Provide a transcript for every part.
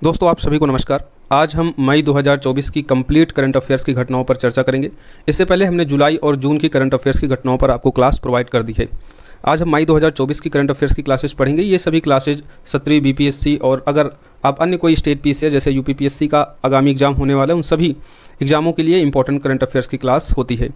दोस्तों आप सभी को नमस्कार। आज हम मई 2024 की कंप्लीट करंट अफेयर्स की घटनाओं पर चर्चा करेंगे। इससे पहले हमने जुलाई और जून की करंट अफेयर्स की घटनाओं पर आपको क्लास प्रोवाइड कर दी है। आज हम मई 2024 की करंट अफेयर्स की क्लासेस पढ़ेंगे। ये सभी क्लासेज 17वीं बीपीएससी और अगर आप अन्य कोई स्टेट पीसीएस जैसे यूपीपीएससी का आगामी एग्जाम होने वाला है उन सभी एग्जामों के लिए इंपॉर्टेंट करंट अफेयर्स की क्लास होती है।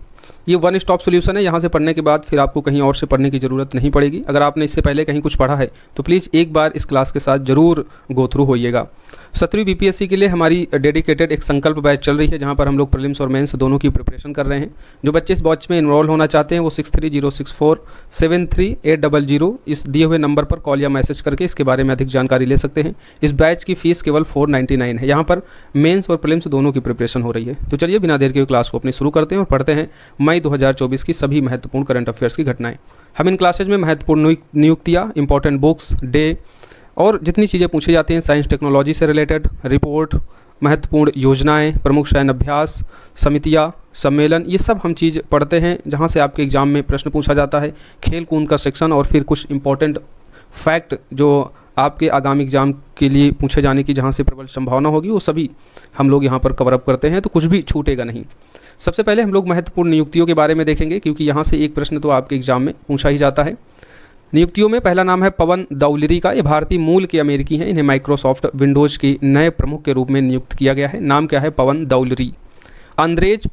ये वन स्टॉप सोल्यूशन है। यहाँ से पढ़ने के बाद फिर आपको कहीं और से पढ़ने की ज़रूरत नहीं पड़ेगी। अगर आपने इससे पहले कहीं कुछ पढ़ा है तो प्लीज़ एक बार इस क्लास के साथ ज़रूर गो थ्रू होइएगा। 17वीं बीपीएससी के लिए हमारी डेडिकेटेड एक संकल्प बैच चल रही है जहाँ पर हम लोग प्रीलिम्स और मेंस दोनों की प्रिपरेशन कर रहे हैं। जो बच्चे इस बैच में इनरोल होना चाहते हैं वो 6306473800 इस दिए हुए नंबर पर कॉल या मैसेज करके इसके बारे में अधिक जानकारी ले सकते हैं। इस बैच की फ़ीस केवल 499 है। यहाँ पर मेंस और प्रीलिम्स दोनों की प्रिपरेशन हो रही है। तो चलिए बिना देर के क्लास को अपनी शुरू करते हैं और पढ़ते हैं मई 2024 की सभी महत्वपूर्ण करंट अफेयर्स की घटनाएं। हम इन क्लासेज में महत्वपूर्ण नियुक्तियाँ, इंपॉर्टेंट बुक्स, डे और जितनी चीज़ें पूछी जाती हैं साइंस टेक्नोलॉजी से रिलेटेड, रिपोर्ट, महत्वपूर्ण योजनाएं, प्रमुख शयन अभ्यास, समितियाँ, सम्मेलन, ये सब हम चीज़ पढ़ते हैं जहाँ से आपके एग्जाम में प्रश्न पूछा जाता है। खेल कूद का सेक्शन और फिर कुछ इंपॉर्टेंट फैक्ट जो आपके आगामी एग्जाम के लिए पूछे जाने की जहाँ से प्रबल संभावना होगी वो सभी हम लोग यहाँ पर कवर अप करते हैं, तो कुछ भी छूटेगा नहीं। सबसे पहले हम लोग महत्वपूर्ण नियुक्तियों के बारे में देखेंगे क्योंकि यहाँ से एक प्रश्न तो आपके एग्जाम में पूछा ही जाता है। नियुक्तियों में पहला नाम है पवन दौलरी का। ये भारतीय मूल के अमेरिकी हैं। इन्हें माइक्रोसॉफ्ट विंडोज़ के नए प्रमुख के रूप में नियुक्त किया गया है। नाम क्या है? पवन दौलरी। अंद्रेज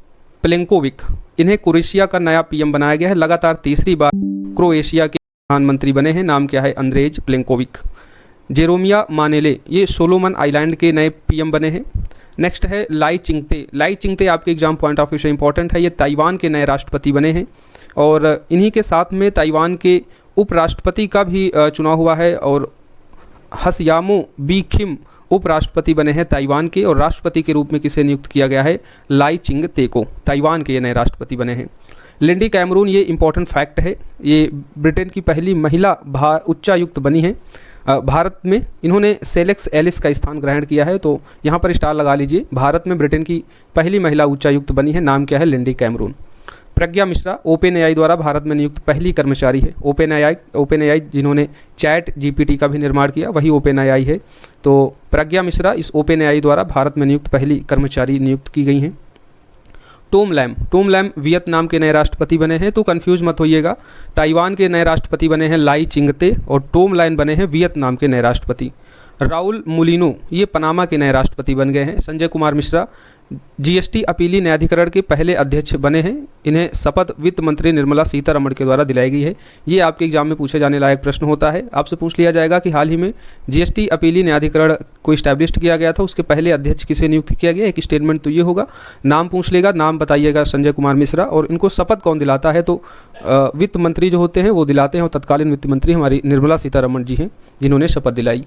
प्लेंकोविक, इन्हें क्रोएशिया का नया पीएम बनाया गया है। लगातार तीसरी बार क्रोएशिया के प्रधानमंत्री बने हैं। नाम क्या है? अंद्रेज प्लेंकोविक। जेरोमिया मानेले, ये सोलोमन आइलैंड के नए पीएम बने हैं। नेक्स्ट है लाई चिंगते। लाई चिंगते आपके एग्जाम पॉइंट ऑफ व्यू से इंपॉर्टेंट है। ये ताइवान के नए राष्ट्रपति बने हैं और इन्हीं के साथ में ताइवान के उपराष्ट्रपति का भी चुनाव हुआ है और हसयामो बी खिम उपराष्ट्रपति बने हैं ताइवान के और राष्ट्रपति के रूप में किसे नियुक्त किया गया है? लाई चिंगते को। ताइवान के ये नए राष्ट्रपति बने हैं। लिंडी कैमरून, ये इंपॉर्टेंट फैक्ट है, ये ब्रिटेन की पहली महिला उच्चायुक्त बनी है भारत में। इन्होंने सेलेक्स एलिस का स्थान ग्रहण किया है, तो यहाँ पर स्टार लगा लीजिए। भारत में ब्रिटेन की पहली महिला उच्चायुक्त बनी है। नाम क्या है? Lindy Cameron. Pragya Mishra open AI द्वारा भारत में नियुक्त पहली कर्मचारी है। ओपन एआई जिन्होंने चैट जीपीटी का भी निर्माण किया वही ओपन एआई है। तो प्रज्ञा मिश्रा इस ओपन एआई द्वारा भारत में नियुक्त पहली कर्मचारी नियुक्त की गई हैं। टॉम लैम वियतनाम के नए राष्ट्रपति बने हैं, तो कंफ्यूज मत होइएगा। ताइवान के नए राष्ट्रपति बने हैं लाई चिंगते और टॉम लैम बने हैं वियतनाम के नए राष्ट्रपति। राउल मुलिनो, ये पनामा के नए राष्ट्रपति बन गए हैं। संजय कुमार मिश्रा जीएसटी अपीली न्यायाधिकरण के पहले अध्यक्ष बने हैं। इन्हें शपथ वित्त मंत्री निर्मला सीतारमण के द्वारा दिलाई गई है। ये आपके एग्जाम में पूछे जाने लायक प्रश्न होता है। आपसे पूछ लिया जाएगा कि हाल ही में जीएसटी अपीली न्यायाधिकरण को इस्टेब्लिश किया गया था, उसके पहले अध्यक्ष किसे नियुक्त किया गया? एक स्टेटमेंट तो ये होगा, नाम पूछ लेगा, नाम बताइएगा संजय कुमार मिश्रा। और इनको शपथ कौन दिलाता है? तो वित्त मंत्री जो होते हैं वो दिलाते हैं और तत्कालीन वित्त मंत्री हमारी निर्मला सीतारमण जी हैं जिन्होंने शपथ दिलाई।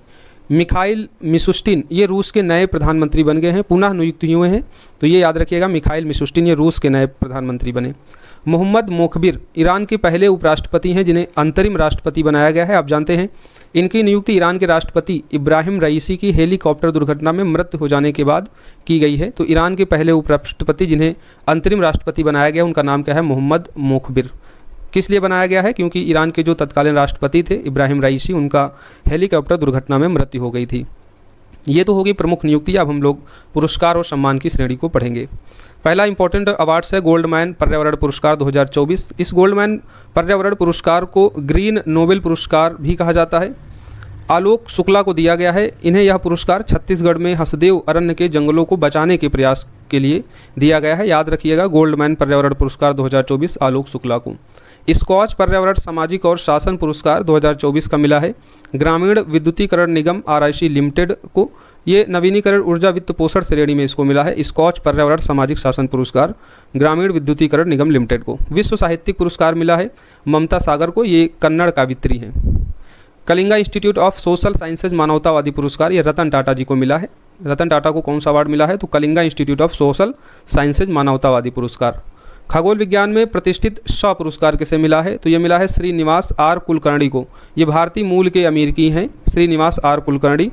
मिखाइल मिशुस्टिन, ये रूस के नए प्रधानमंत्री बन गए हैं, पुनः नियुक्त हुए हैं, तो ये याद रखिएगा। मिखाइल मिशुस्टिन ये रूस के नए प्रधानमंत्री बने। मोहम्मद मोखबिर ईरान के पहले उपराष्ट्रपति हैं जिन्हें अंतरिम राष्ट्रपति बनाया गया है। आप जानते हैं इनकी नियुक्ति ईरान के राष्ट्रपति इब्राहिम रईसी की हेलीकॉप्टर दुर्घटना में मृत्यु हो जाने के बाद की गई है। तो ईरान के पहले उपराष्ट्रपति जिन्हें अंतरिम राष्ट्रपति बनाया गया उनका नाम क्या है? मोहम्मद मोखबिर। किस लिए बनाया गया है? क्योंकि ईरान के जो तत्कालीन राष्ट्रपति थे इब्राहिम रईसी, उनका हेलीकॉप्टर दुर्घटना में मृत्यु हो गई थी। ये तो होगी प्रमुख नियुक्ति। अब हम लोग पुरस्कार और सम्मान की श्रेणी को पढ़ेंगे। पहला इंपॉर्टेंट अवार्ड्स है गोल्डमैन पर्यावरण पुरस्कार 2024। इस गोल्डमैन पर्यावरण पुरस्कार को ग्रीन नोबेल पुरस्कार भी कहा जाता है। आलोक शुक्ला को दिया गया है। इन्हें यह पुरस्कार छत्तीसगढ़ में हसदेव अरण्य के जंगलों को बचाने के प्रयास के लिए दिया गया है। याद रखिएगा, गोल्डमैन पर्यावरण पुरस्कार 2024 आलोक शुक्ला को। स्कॉच पर्यावरण सामाजिक और शासन पुरस्कार 2024 का मिला है ग्रामीण विद्युतीकरण निगम आरआईसी लिमिटेड को। ये नवीनीकरण ऊर्जा वित्त पोषण श्रेणी में इसको मिला है। स्कॉच पर्यावरण सामाजिक शासन पुरस्कार ग्रामीण विद्युतीकरण निगम लिमिटेड को। विश्व साहित्यिक पुरस्कार मिला है ममता सागर को, ये कन्नड़ कावित्री हैं। Kalinga institute of social sciences मानवतावादी पुरस्कार ये रतन टाटा जी को मिला है। रतन टाटा को कौन सा अवार्ड मिला है? तो Kalinga institute of social sciences मानवतावादी पुरस्कार। खगोल विज्ञान में प्रतिष्ठित श पुरस्कार किसे मिला है? तो ये मिला है श्रीनिवास आर कुलकर्णी को। ये भारतीय मूल के अमेरिकी हैं, श्रीनिवास आर कुलकर्णी।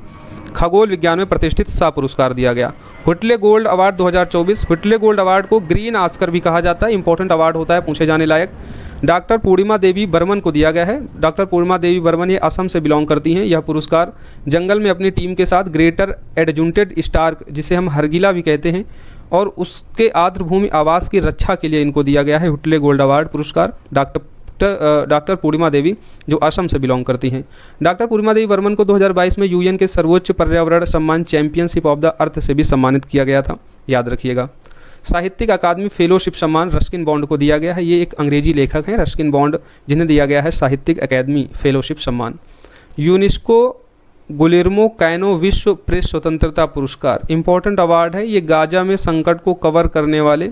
खगोल विज्ञान में प्रतिष्ठित सा पुरस्कार दिया गया। व्हिटले गोल्ड अवार्ड 2024। व्हिटले गोल्ड अवार्ड को ग्रीन ऑस्कर भी कहा जाता है, इंपॉर्टेंट अवार्ड होता है, पूछे जाने लायक। डॉक्टर पूर्णिमा देवी बर्मन को दिया गया है। डॉक्टर पूर्णिमा देवी बर्मन ये असम से बिलोंग करती हैं। यह पुरस्कार जंगल में अपनी टीम के साथ ग्रेटर एडजुटेड स्टार्क, जिसे हम हरगिला भी कहते हैं, और उसके आर्द्रभूमि आवास की रक्षा के लिए इनको दिया गया है हुटले गोल्ड अवार्ड पुरस्कार। डॉक्टर पूर्णिमा देवी जो असम से बिलोंग करती हैं। डॉक्टर पूर्णिमा देवी बर्मन को 2022 में यूएन के सर्वोच्च पर्यावरण सम्मान चैंपियनशिप ऑफ द अर्थ से भी सम्मानित किया गया था, याद रखिएगा। साहित्यिक अकादमी फेलोशिप सम्मान रस्किन बॉन्ड को दिया गया है। ये एक अंग्रेजी लेखक हैं रस्किन बॉन्ड, जिन्हें दिया गया है साहित्यिक अकादमी फेलोशिप सम्मान। यूनेस्को गुलेर्मो कैनो विश्व प्रेस स्वतंत्रता पुरस्कार इंपॉर्टेंट अवार्ड है। ये गाजा में संकट को कवर करने वाले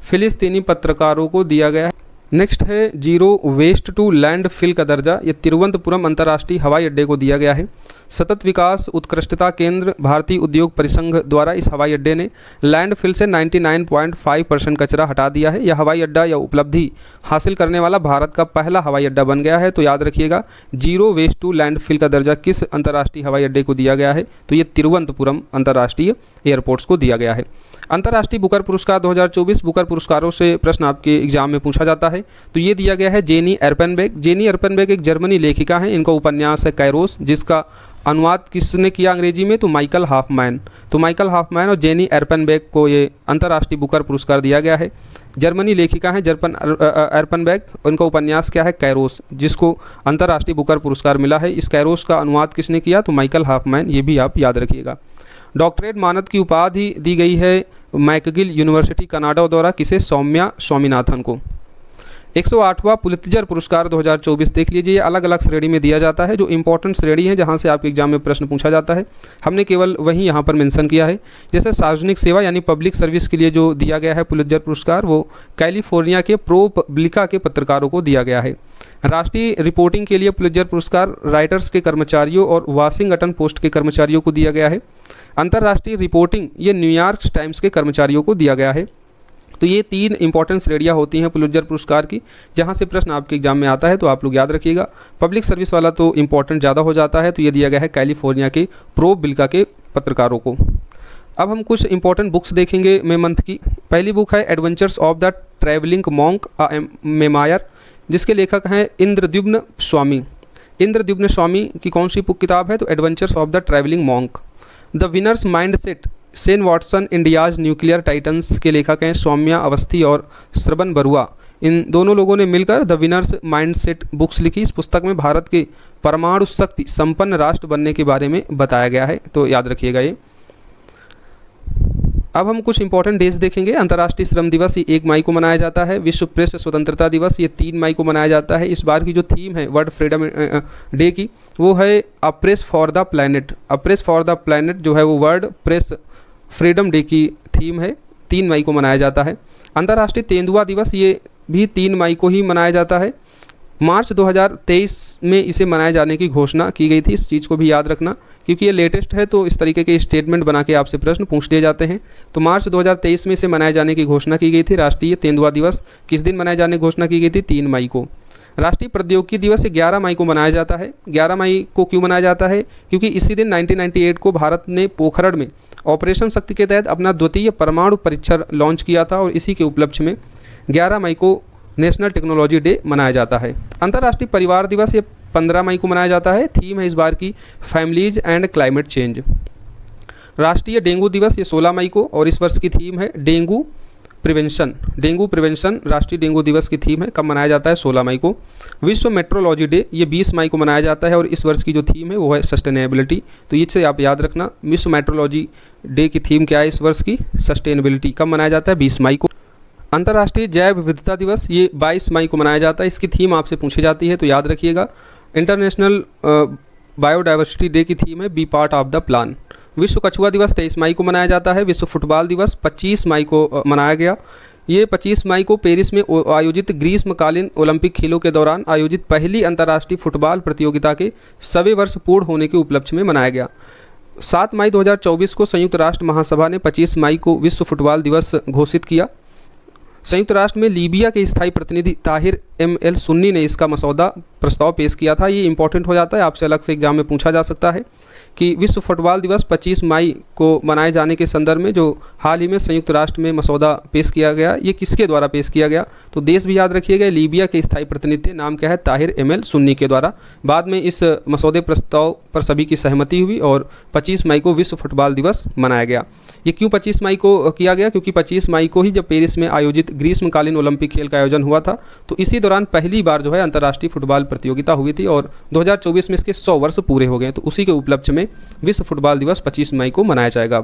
फिलिस्तीनी पत्रकारों को दिया गया है। नेक्स्ट है जीरो वेस्ट टू लैंडफिल का दर्जा, ये तिरुवनंतपुरम अंतर्राष्ट्रीय हवाई अड्डे को दिया गया है। सतत विकास उत्कृष्टता केंद्र भारतीय उद्योग परिसंघ द्वारा इस हवाई अड्डे ने लैंडफिल से 99.5% कचरा हटा दिया है। यह हवाई अड्डा यह उपलब्धि हासिल करने वाला भारत का पहला हवाई अड्डा बन गया है। तो याद रखिएगा जीरो वेस्ट टू लैंडफिल का दर्जा किस अंतर्राष्ट्रीय हवाई अड्डे को दिया गया है, तो ये तिरुवनंतपुरम अंतर्राष्ट्रीय एयरपोर्ट्स को दिया गया है। अंतर्राष्ट्रीय बुकर पुरस्कार 2024, बुकर पुरस्कारों से प्रश्न आपके एग्जाम में पूछा जाता है। तो ये दिया गया है जेनी एर्पेनबेक। जेनी एर्पेनबेक एक जर्मनी लेखिका हैं। इनका उपन्यास है कैरोस, जिसका अनुवाद किसने किया अंग्रेजी में, तो माइकल हॉफमैन। तो माइकल हॉफमैन और जेनी एर्पेनबेक को ये अंतर्राष्ट्रीय बुकर पुरस्कार दिया गया है। जर्मनी लेखिका हैं एर्पेनबेक, उनका उपन्यास क्या है, कैरोस, जिसको अंतर्राष्ट्रीय बुकर पुरस्कार मिला है। इस कैरोस का अनुवाद किसने किया, तो माइकल हॉफमैन, ये भी आप याद रखिएगा। डॉक्टरेट मानद की उपाधि दी गई है मैकगिल यूनिवर्सिटी कनाडा द्वारा किसे, सौम्या स्वामीनाथन को। 108वां पुलित्जर पुरस्कार 2024 देख लीजिए। ये अलग अलग श्रेणी में दिया जाता है, जो इंपॉर्टेंट श्रेणी है जहां से आपके एग्जाम में प्रश्न पूछा जाता है। हमने केवल वही यहां पर मेंशन किया है। जैसे सार्वजनिक सेवा यानी पब्लिक सर्विस के लिए जो दिया गया है पुलित्जर पुरस्कार, वो कैलिफोर्निया के प्रोपब्लिका के पत्रकारों को दिया गया है। राष्ट्रीय रिपोर्टिंग के लिए पुलित्जर पुरस्कार राइटर्स के कर्मचारियों और वाशिंगटन पोस्ट के कर्मचारियों को दिया गया है। अंतर्राष्ट्रीय रिपोर्टिंग ये न्यूयॉर्क टाइम्स के कर्मचारियों को दिया गया है। तो ये 3 इंपॉर्टेंट श्रेणियाँ होती हैं पुलित्जर पुरस्कार की, जहाँ से प्रश्न आपके एग्जाम में आता है, तो आप लोग याद रखिएगा। पब्लिक सर्विस वाला तो इंपॉर्टेंट ज़्यादा हो जाता है, तो ये दिया गया है कैलिफोर्निया के प्रोपब्लिका के पत्रकारों को। अब हम कुछ इंपॉर्टेंट बुक्स देखेंगे मे मंथ की। पहली बुक है adventures of the travelling monk a memoir, जिसके लेखक हैं इंद्रद्युम्न स्वामी। इंद्रद्युम्न स्वामी की कौन सी किताब है, तो adventures of the travelling monk. The winners mindset Sen Watson India's nuclear titans के लेखक हैं सौम्या अवस्थी और श्रवण बरुआ। इन दोनों लोगों ने मिलकर द विनर्स माइंडसेट बुक्स लिखी। इस पुस्तक में भारत के परमाणु शक्ति संपन्न राष्ट्र बनने के बारे में बताया गया है, तो याद रखिएगा ये। अब हम कुछ इंपॉर्टेंट डेज देखेंगे। अंतर्राष्ट्रीय श्रम दिवस ये 1 मई को मनाया जाता है। विश्व प्रेस स्वतंत्रता दिवस ये 3 मई को मनाया जाता है। इस बार की जो थीम है वर्ल्ड फ्रीडम डे की, वो है a press for the planet. A press for the planet जो है वो वर्ल्ड प्रेस फ्रीडम डे की थीम है, 3 मई को मनाया जाता है। अंतर्राष्ट्रीय तेंदुआ दिवस ये भी 3 मई को ही मनाया जाता है। मार्च 2023 में इसे मनाए जाने की घोषणा की गई थी। इस चीज़ को भी याद रखना, क्योंकि ये लेटेस्ट है, तो इस तरीके के स्टेटमेंट बना के आपसे प्रश्न पूछ लिए जाते हैं। तो मार्च 2023 में इसे मनाए जाने की घोषणा की गई थी। राष्ट्रीय तेंदुआ दिवस किस दिन मनाए जाने की घोषणा की गई थी, 3 मई को। राष्ट्रीय प्रौद्योगिकी दिवस 11 मई को मनाया जाता है। 11 मई को क्यों मनाया जाता है, क्योंकि इसी दिन 1998 को भारत ने पोखरण में ऑपरेशन शक्ति के तहत अपना द्वितीय परमाणु परीक्षण लॉन्च किया था, और इसी के उपलक्ष्य में 11 मई को नेशनल टेक्नोलॉजी डे मनाया जाता है। अंतर्राष्ट्रीय परिवार दिवस ये 15 मई को मनाया जाता है। थीम है इस बार की फैमिलीज एंड क्लाइमेट चेंज। राष्ट्रीय डेंगू दिवस ये 16 मई को, और इस वर्ष की थीम है डेंगू प्रिवेंशन। डेंगू प्रिवेंशन राष्ट्रीय डेंगू दिवस की थीम है। कब मनाया जाता है, 16 मई को। विश्व मेट्रोलॉजी डे ये 20 मई को मनाया जाता है, और इस वर्ष की जो थीम है वो है सस्टेनेबिलिटी। तो इससे आप याद रखना, विश्व मेट्रोलॉजी डे की थीम क्या है इस वर्ष की, सस्टेनेबिलिटी। कब मनाया जाता है, 20 मई को। अंतर्राष्ट्रीय जैव विविधता दिवस ये 22 मई को मनाया जाता है। इसकी थीम आपसे पूछी जाती है, तो याद रखिएगा। इंटरनेशनल बायोडाइवर्सिटी डे की थीम है be part of the plan. विश्व कछुआ दिवस 23 मई को मनाया जाता है। विश्व फुटबॉल दिवस 25 मई को मनाया गया। ये 25 मई को पेरिस में आयोजित ग्रीष्मकालीन ओलंपिक खेलों के दौरान आयोजित पहली अंतर्राष्ट्रीय फुटबॉल प्रतियोगिता के 100वें वर्ष पूर्ण होने के उपलक्ष्य में मनाया गया। 7 मई 2024 को संयुक्त राष्ट्र महासभा ने 25 मई को विश्व फुटबॉल दिवस घोषित किया। संयुक्त राष्ट्र में लीबिया के स्थायी प्रतिनिधि ताहिर ML सुन्नी ने इसका मसौदा प्रस्ताव पेश किया था। ये इंपॉर्टेंट हो जाता है, आपसे अलग से एग्जाम में पूछा जा सकता है कि विश्व फुटबॉल दिवस 25 मई को मनाए जाने के संदर्भ में जो हाल ही में संयुक्त राष्ट्र में मसौदा पेश किया गया, ये किसके द्वारा पेश किया गया? तो देश भी याद रखिएगा, लीबिया के स्थायी प्रतिनिधि, नाम क्या है? ताहिर एमएल सुन्नी के द्वारा। बाद में इस मसौदे प्रस्ताव पर सभी की सहमति हुई और 25 मई को विश्व फुटबॉल दिवस मनाया गया। ये क्यों 25 मई को किया गया? क्योंकि 25 मई को ही जब पेरिस में आयोजित ग्रीष्मकालीन ओलंपिक खेल का आयोजन हुआ था, तो इसी दौरान पहली बार जो है अंतर्राष्ट्रीय फुटबॉल प्रतियोगिता हुई थी और 2024 में इसके 100 वर्ष पूरे हो गए। तो उसी के उपलक्ष्य में विश्व फुटबॉल दिवस 25 मई को मनाया जाएगा।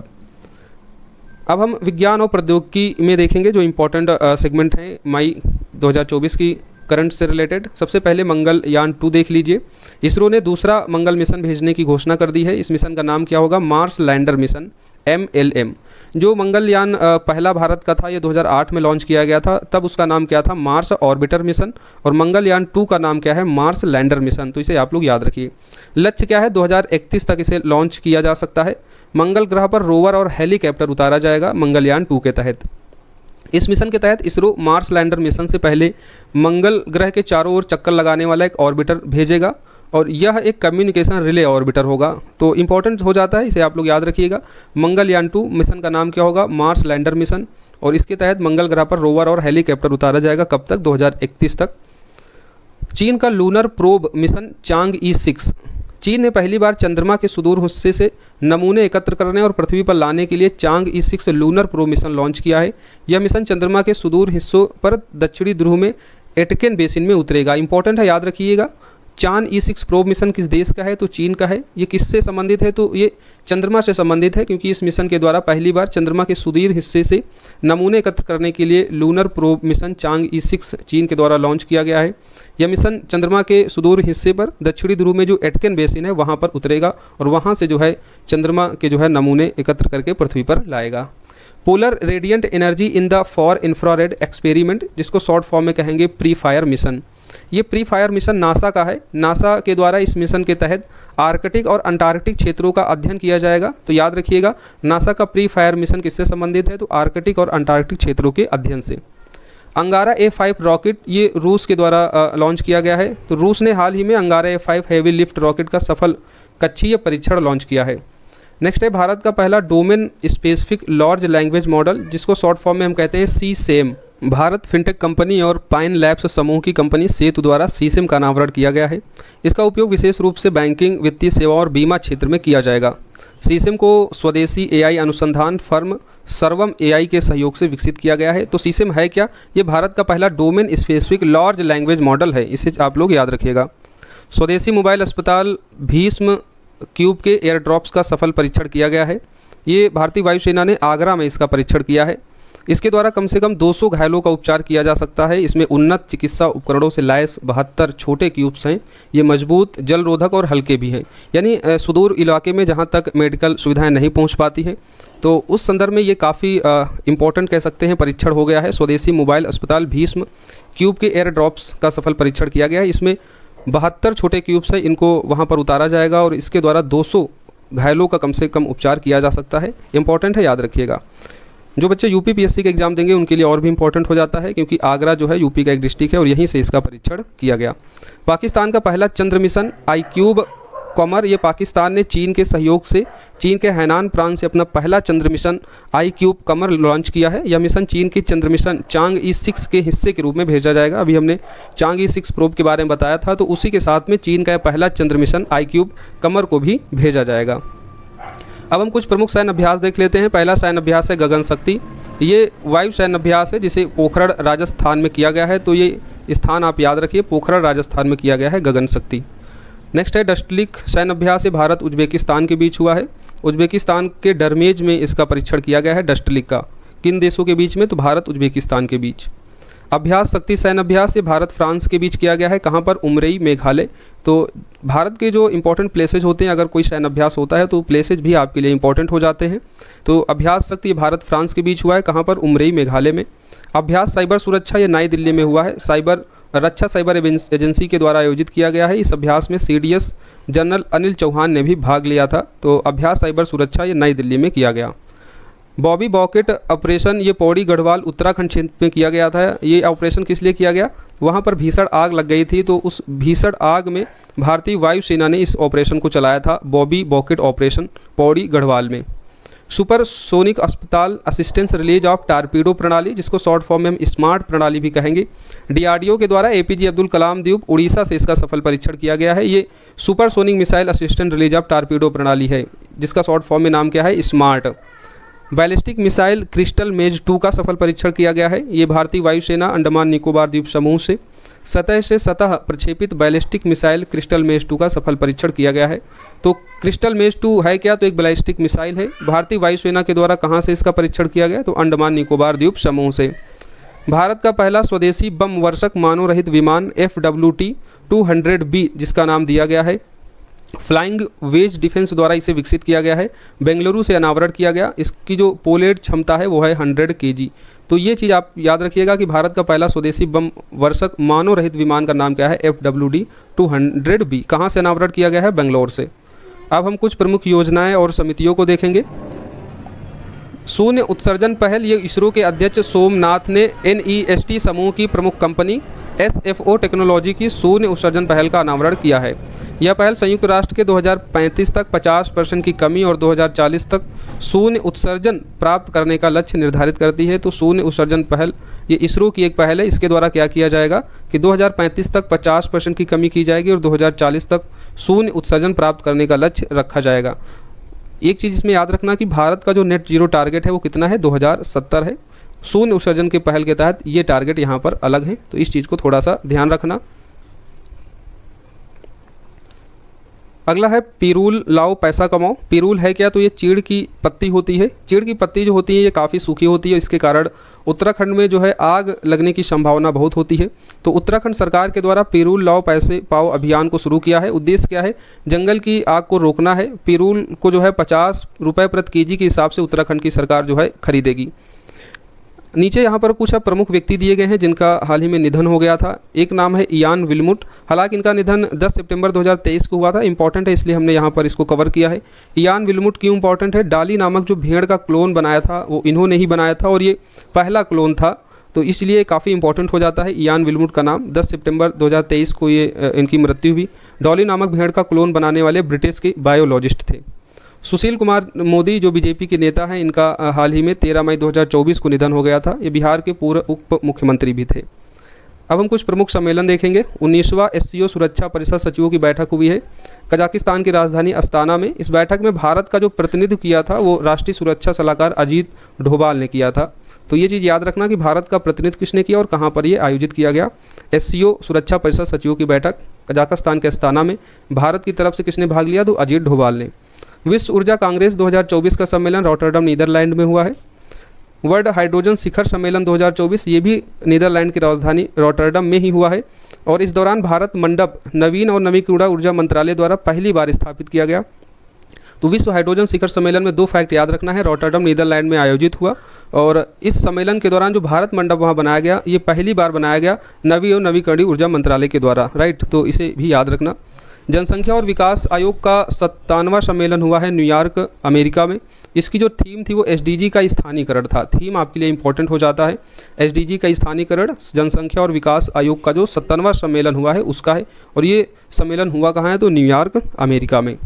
अब हम विज्ञान और प्रौद्योगिकी में देखेंगे जो इम्पोर्टेंट सेगमेंट हैं मई 2024 की करंट से रिलेटेड। सबसे पहले मंगलयान 2 देख लीजिए। इसरो ने दूसरा मंगल मिशन भेजने की घोषणा कर दी है। इस मिशन का नाम क्या होगा? Mars lander mission, MLM। जो मंगलयान पहला भारत का था, ये 2008 में लॉन्च किया गया था, तब उसका नाम क्या था? Mars orbiter mission. और मंगलयान 2 का नाम क्या है? Mars lander mission. तो इसे आप लोग याद रखिए। लक्ष्य क्या है? 2031 तक इसे लॉन्च किया जा सकता है। मंगल ग्रह पर रोवर और हेलीकॉप्टर उतारा जाएगा मंगलयान 2 के तहत। इस मिशन के तहत इसरो मार्स लैंडर मिशन से पहले मंगल ग्रह के चारों ओर चक्कर लगाने वाला एक ऑर्बिटर भेजेगा और यह एक कम्युनिकेशन रिले ऑर्बिटर होगा। तो इंपॉर्टेंट हो जाता है, इसे आप लोग याद रखिएगा। मंगलयान 2 मिशन का नाम क्या होगा? Mars lander mission. और इसके तहत मंगल ग्रह पर रोवर और हेलीकॉप्टर उतारा जाएगा। कब तक? 2031 तक। चीन का लूनर प्रोब मिशन चांग-ई 6। चीन ने पहली बार चंद्रमा के सुदूर हिस्से से नमूने एकत्र करने और पृथ्वी पर लाने के लिए चांग-ई 6 लूनर प्रोब मिशन लॉन्च किया है। यह मिशन चंद्रमा के सुदूर हिस्सों पर दक्षिणी ध्रुव में एटकेन बेसिन में उतरेगा। इंपॉर्टेंट है, याद रखिएगा। चांग-ई 6 प्रोब मिशन किस देश का है? तो चीन का है। ये किससे संबंधित है? तो ये चंद्रमा से संबंधित है, क्योंकि इस मिशन के द्वारा पहली बार चंद्रमा के सुदूर हिस्से से नमूने एकत्र करने के लिए लूनर प्रोब मिशन चांग-ई 6 चीन के द्वारा लॉन्च किया गया है। यह मिशन चंद्रमा के सुदूर हिस्से पर दक्षिणी ध्रुव में जो एटकेन बेसिन है वहाँ पर उतरेगा और वहाँ से जो है चंद्रमा के जो है नमूने एकत्र करके पृथ्वी पर लाएगा। Polar radiant energy in the for infrared experiment, जिसको शॉर्ट फॉर्म में कहेंगे प्री फायर मिशन। ये प्री फायर मिशन नासा का है। नासा के द्वारा इस मिशन के तहत आर्कटिक और अंटार्कटिक क्षेत्रों का अध्ययन किया जाएगा। तो याद रखिएगा, नासा का प्री फायर मिशन किससे संबंधित है? तो आर्कटिक और अंटार्कटिक क्षेत्रों के अध्ययन से। अंगारा A5 रॉकेट, ये रूस के द्वारा लॉन्च किया गया है। तो रूस ने हाल ही में अंगारा A5 हैवी लिफ्ट रॉकेट का सफल कक्षीय परीक्षण लॉन्च किया है। नेक्स्ट है भारत का पहला domain specific large language model, जिसको शॉर्ट फॉर्म में हम कहते हैं CSAM। भारत फिनटेक कंपनी और पाइन लैब्स समूह की कंपनी सेतु द्वारा CSAM का अनावरण किया गया है। इसका उपयोग विशेष रूप से बैंकिंग, वित्तीय सेवा और बीमा क्षेत्र में किया जाएगा। CSAM को स्वदेशी AI अनुसंधान फर्म सर्वम AI के सहयोग से विकसित किया गया है। तो CSAM है क्या? ये भारत का पहला domain specific large language model है, इसे आप लोग याद रखिएगा। स्वदेशी मोबाइल अस्पताल भीष्म क्यूब के एयर ड्रॉप्स का सफल परीक्षण किया गया है। ये भारतीय वायुसेना ने आगरा में इसका परीक्षण किया है। इसके द्वारा कम से कम 200 घायलों का उपचार किया जा सकता है। इसमें उन्नत चिकित्सा उपकरणों से लैस 72 छोटे क्यूब्स हैं। ये मजबूत, जल रोधक और हल्के भी हैं। यानी सुदूर इलाके में जहाँ तक मेडिकल सुविधाएं नहीं पहुँच पाती हैं, तो उस संदर्भ में ये काफ़ी इम्पोर्टेंट कह सकते हैं परीक्षण हो गया है। स्वदेशी मोबाइल अस्पताल भीष्म क्यूब के एयर ड्रॉप्स का सफल परीक्षण किया गया है। इसमें 72 छोटे क्यूब्स हैं, इनको वहाँ पर उतारा जाएगा और इसके द्वारा 200 घायलों का कम से कम उपचार किया जा सकता है। इंपॉर्टेंट है, याद रखिएगा। जो बच्चे UPPSC के एग्जाम देंगे उनके लिए और भी इंपॉर्टेंट हो जाता है, क्योंकि आगरा जो है यूपी का एक डिस्ट्रिक्ट है और यहीं से इसका परीक्षण किया गया। पाकिस्तान का पहला चंद्र मिशन iCube कमर, ये पाकिस्तान ने चीन के सहयोग से चीन के हैनान प्रांत से अपना पहला चंद्र मिशन iCube कमर लॉन्च किया है। यह मिशन चीन की चंद्र मिशन चांग-ई 6 के हिस्से के रूप में भेजा जाएगा। अभी हमने चांग-ई 6 प्रोब के बारे में बताया था, तो उसी के साथ में चीन का पहला चंद्र मिशन iCube कमर को भी भेजा जाएगा। अब हम कुछ प्रमुख सैन्य अभ्यास देख लेते हैं। पहला सैन्य अभ्यास है गगन शक्ति। ये वायु सैन्य अभ्यास है जिसे पोखरण राजस्थान में किया गया है। तो ये स्थान आप याद रखिए, पोखरण राजस्थान में किया गया है गगन शक्ति। नेक्स्ट है डस्टलिक सैन्य अभ्यास है, भारत उज्बेकिस्तान के बीच हुआ है। उज्बेकिस्तान के डरमेज में इसका परीक्षण किया गया है डस्टलिक का। किन देशों के बीच में? तो भारत उज्बेकिस्तान के बीच। अभ्यास शक्ति सैन्य अभ्यास ये भारत फ्रांस के बीच किया गया है। कहाँ पर? उमरई, मेघालय। तो भारत के जो इंपॉर्टेंट प्लेसेज होते हैं, अगर कोई सैन्य अभ्यास होता है तो प्लेसेज भी आपके लिए इंपॉर्टेंट हो जाते हैं। तो अभ्यास शक्ति भारत फ्रांस के बीच हुआ है। कहाँ पर? उमरई, मेघालय में। अभ्यास साइबर सुरक्षा ये नई दिल्ली में हुआ है। साइबर रक्षा साइबर एजेंसी के द्वारा आयोजित किया गया है। इस अभ्यास में CDS जनरल अनिल चौहान ने भी भाग लिया था। तो अभ्यास साइबर सुरक्षा ये नई दिल्ली में किया गया। बॉबी बॉकेट ऑपरेशन ये पौड़ी गढ़वाल उत्तराखंड क्षेत्र में किया गया था। ये ऑपरेशन किस लिए किया गया? वहाँ पर भीषण आग लग गई थी, तो उस भीषण आग में भारतीय वायुसेना ने इस ऑपरेशन को चलाया था, बॉबी बॉकेट ऑपरेशन पौड़ी गढ़वाल में। सुपरसोनिक अस्पताल असिस्टेंस रिलीज ऑफ टारपीडो प्रणाली, जिसको शॉर्ट फॉर्म में हम स्मार्ट प्रणाली भी कहेंगे, डीआरडीओ के द्वारा एपीजे अब्दुल कलाम द्वीप उड़ीसा से इसका सफल परीक्षण किया गया है। ये supersonic missile assistant release of torpedo प्रणाली है, जिसका शॉर्ट फॉर्म में नाम क्या है? स्मार्ट। बैलिस्टिक मिसाइल क्रिस्टल मेज 2 का सफल परीक्षण किया गया है। ये भारतीय वायुसेना अंडमान निकोबार द्वीप समूह से सतह प्रक्षेपित बैलिस्टिक मिसाइल क्रिस्टल मेज 2 का सफल परीक्षण किया गया है। तो क्रिस्टल मेज 2 है क्या? तो एक बैलिस्टिक मिसाइल है। भारतीय वायुसेना के द्वारा कहाँ से इसका परीक्षण किया गया? तो अंडमान निकोबार द्वीप समूह से। भारत का पहला स्वदेशी बम वर्षक मानव रहित विमान FWT-200B, जिसका नाम दिया गया है फ्लाइंग वेज डिफेंस द्वारा इसे विकसित किया गया है, बेंगलुरु से अनावरण किया गया। इसकी जो पोलेड क्षमता है वो है 100 kg। तो ये चीज़ आप याद रखिएगा कि भारत का पहला स्वदेशी बम वर्षक मानव रहित विमान का नाम क्या है? FWT-200B। कहाँ से अनावरण किया गया है? बेंगलोर से। अब हम कुछ प्रमुख योजनाएं और समितियों को देखेंगे। शून्य उत्सर्जन पहल, ये इसरो के अध्यक्ष सोमनाथ ने NEST समूह की प्रमुख कंपनी SFO टेक्नोलॉजी की शून्य उत्सर्जन पहल का अनावरण किया है। यह पहल संयुक्त राष्ट्र के 2035 तक 50% की कमी और 2040 तक शून्य उत्सर्जन प्राप्त करने का लक्ष्य निर्धारित करती है। तो शून्य उत्सर्जन पहल ये इसरो की एक पहल है। इसके द्वारा क्या किया जाएगा कि 2035 तक 50% की कमी की जाएगी और 2040 तक शून्य उत्सर्जन प्राप्त करने का लक्ष्य रखा जाएगा। एक चीज़ इसमें याद रखना कि भारत का जो नेट जीरो टारगेट है वो कितना है? 2070 है। शून्य उत्सर्जन के पहल के तहत ये टारगेट यहाँ पर अलग है, तो इस चीज़ को थोड़ा सा ध्यान रखना। अगला है पिरूल लाओ पैसा कमाओ। पिरूल है क्या? तो ये चीड़ की पत्ती होती है। चीड़ की पत्ती जो होती है ये काफ़ी सूखी होती है, इसके कारण उत्तराखंड में जो है आग लगने की संभावना बहुत होती है। तो उत्तराखंड सरकार के द्वारा पिरूल लाओ पैसे पाओ अभियान को शुरू किया है। उद्देश्य क्या है? जंगल की आग को रोकना है। पिरूल को जो है 50 रुपये प्रति kg के हिसाब से उत्तराखंड की सरकार जो है खरीदेगी। नीचे यहाँ पर कुछ प्रमुख व्यक्ति दिए गए हैं जिनका हाल ही में निधन हो गया था। एक नाम है इयान विल्मुट। हालांकि इनका निधन 10 सितंबर 2023 को हुआ था। इंपॉर्टेंट है इसलिए हमने यहाँ पर इसको कवर किया है। इयान विल्मुट क्यों इंपॉर्टेंट है? डाली नामक जो भेड़ का क्लोन बनाया था वो इन्होंने ही बनाया था और ये पहला क्लोन था, तो इसलिए काफ़ी इंपॉर्टेंट हो जाता है इयान विल्मुट का नाम। 10 सितंबर 2023 को ये इनकी मृत्यु हुई। डॉली नामक भेड़ का क्लोन बनाने वाले ब्रिटिश के बायोलॉजिस्ट थे। सुशील कुमार मोदी जो बीजेपी के नेता हैं, इनका हाल ही में 13 मई 2024 को निधन हो गया था। ये बिहार के पूर्व उप मुख्यमंत्री भी थे। अब हम कुछ प्रमुख सम्मेलन देखेंगे। 19वां SCO सुरक्षा परिषद सचिवों की बैठक हुई है कजाकिस्तान की राजधानी अस्ताना में। इस बैठक में भारत का जो प्रतिनिधित्व किया था वो राष्ट्रीय सुरक्षा सलाहकार अजीत डोभाल ने किया था। तो ये चीज़ याद रखना कि भारत का प्रतिनिधित्व किसने किया और कहाँ पर ये आयोजित किया गया। SCO सुरक्षा परिषद सचिवों की बैठक कजाकिस्तान के अस्ताना में भारत की तरफ से किसने भाग लिया? तो अजीत डोभाल ने। विश्व ऊर्जा कांग्रेस 2024 का सम्मेलन रॉटरडम नीदरलैंड में हुआ है। वर्ल्ड हाइड्रोजन शिखर सम्मेलन 2024 ये भी नीदरलैंड की राजधानी रॉटरडम में ही हुआ है और इस दौरान भारत मंडप नवीन और नवीकरणीय ऊर्जा मंत्रालय द्वारा पहली बार स्थापित किया गया। तो विश्व हाइड्रोजन शिखर सम्मेलन में 2 फैक्ट याद रखना है। रॉटरडम नीदरलैंड में आयोजित हुआ और इस सम्मेलन के दौरान जो भारत मंडप वहाँ बनाया गया ये पहली बार बनाया गया नवीन और नवीकरणीय ऊर्जा मंत्रालय के द्वारा, राइट। तो इसे भी याद रखना। जनसंख्या और विकास आयोग का 57वां सम्मेलन हुआ है न्यूयॉर्क अमेरिका में। इसकी जो थीम थी वो SDG का स्थानीयकरण था। थीम आपके लिए इंपॉर्टेंट हो जाता है। SDG का स्थानीयकरण जनसंख्या और विकास आयोग का जो 57वां सम्मेलन हुआ है उसका है और ये सम्मेलन हुआ कहाँ है? तो न्यूयॉर्क अमेरिका में।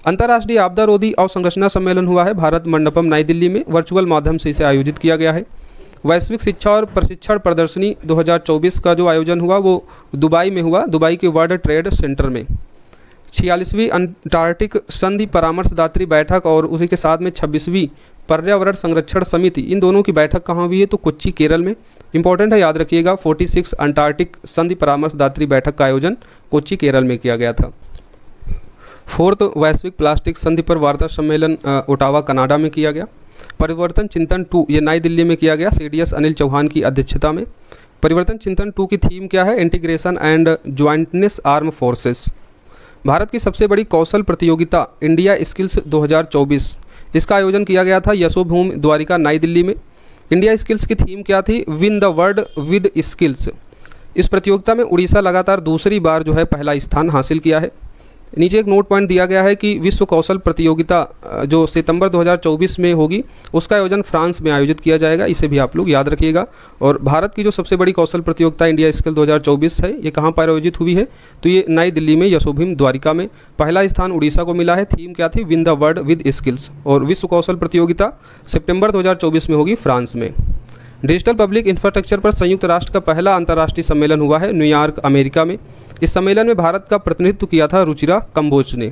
अंतर्राष्ट्रीय आपदा रोधी अवसंरचना सम्मेलन हुआ है भारत मंडपम नई दिल्ली में। वर्चुअल माध्यम से इसे आयोजित किया गया है। वैश्विक शिक्षा और प्रशिक्षण प्रदर्शनी 2024 का जो आयोजन हुआ वो दुबई में हुआ, दुबई के वर्ल्ड ट्रेड सेंटर में। 46वीं अंटार्कटिक संधि परामर्शदात्री बैठक और उसी के साथ में 26वीं पर्यावरण संरक्षण समिति, इन दोनों की बैठक कहाँ हुई है? तो कोच्चि केरल में। इंपॉर्टेंट है, याद रखिएगा। 46 अंटार्कटिक संधि परामर्शदात्री बैठक का आयोजन कोच्चि केरल में किया गया था। 4th वैश्विक प्लास्टिक संधि पर वार्ता सम्मेलन ओटावा कनाडा में किया गया। परिवर्तन चिंतन 2 ये नई दिल्ली में किया गया CDS अनिल चौहान की अध्यक्षता में। परिवर्तन चिंतन 2 की थीम क्या है? Integration and jointness arm forces. Bharat की सबसे बड़ी कौशल प्रतियोगिता इंडिया स्किल्स 2024, इसका आयोजन किया गया था यशोभूमि द्वारिका नई दिल्ली में। इंडिया स्किल्स की थीम क्या थी? Win the world with skills. इस प्रतियोगिता में उड़ीसा लगातार दूसरी बार जो है पहला स्थान हासिल किया है। नीचे एक नोट पॉइंट दिया गया है कि विश्व कौशल प्रतियोगिता जो सितंबर 2024 में होगी उसका आयोजन फ्रांस में आयोजित किया जाएगा, इसे भी आप लोग याद रखिएगा। और भारत की जो सबसे बड़ी कौशल प्रतियोगिता इंडिया स्किल 2024 है, ये कहाँ पर आयोजित हुई है, तो ये नई दिल्ली में यशोभीम द्वारिका में। पहला स्थान उड़ीसा को मिला है। थीम क्या थी, win the world with skills. और विश्व कौशल प्रतियोगिता सितंबर 2024 में होगी फ्रांस में। डिजिटल पब्लिक इंफ्रास्ट्रक्चर पर संयुक्त राष्ट्र का पहला अंतर्राष्ट्रीय सम्मेलन हुआ है न्यूयॉर्क, अमेरिका में। इस सम्मेलन में भारत का प्रतिनिधित्व किया था रुचिरा कंबोज ने।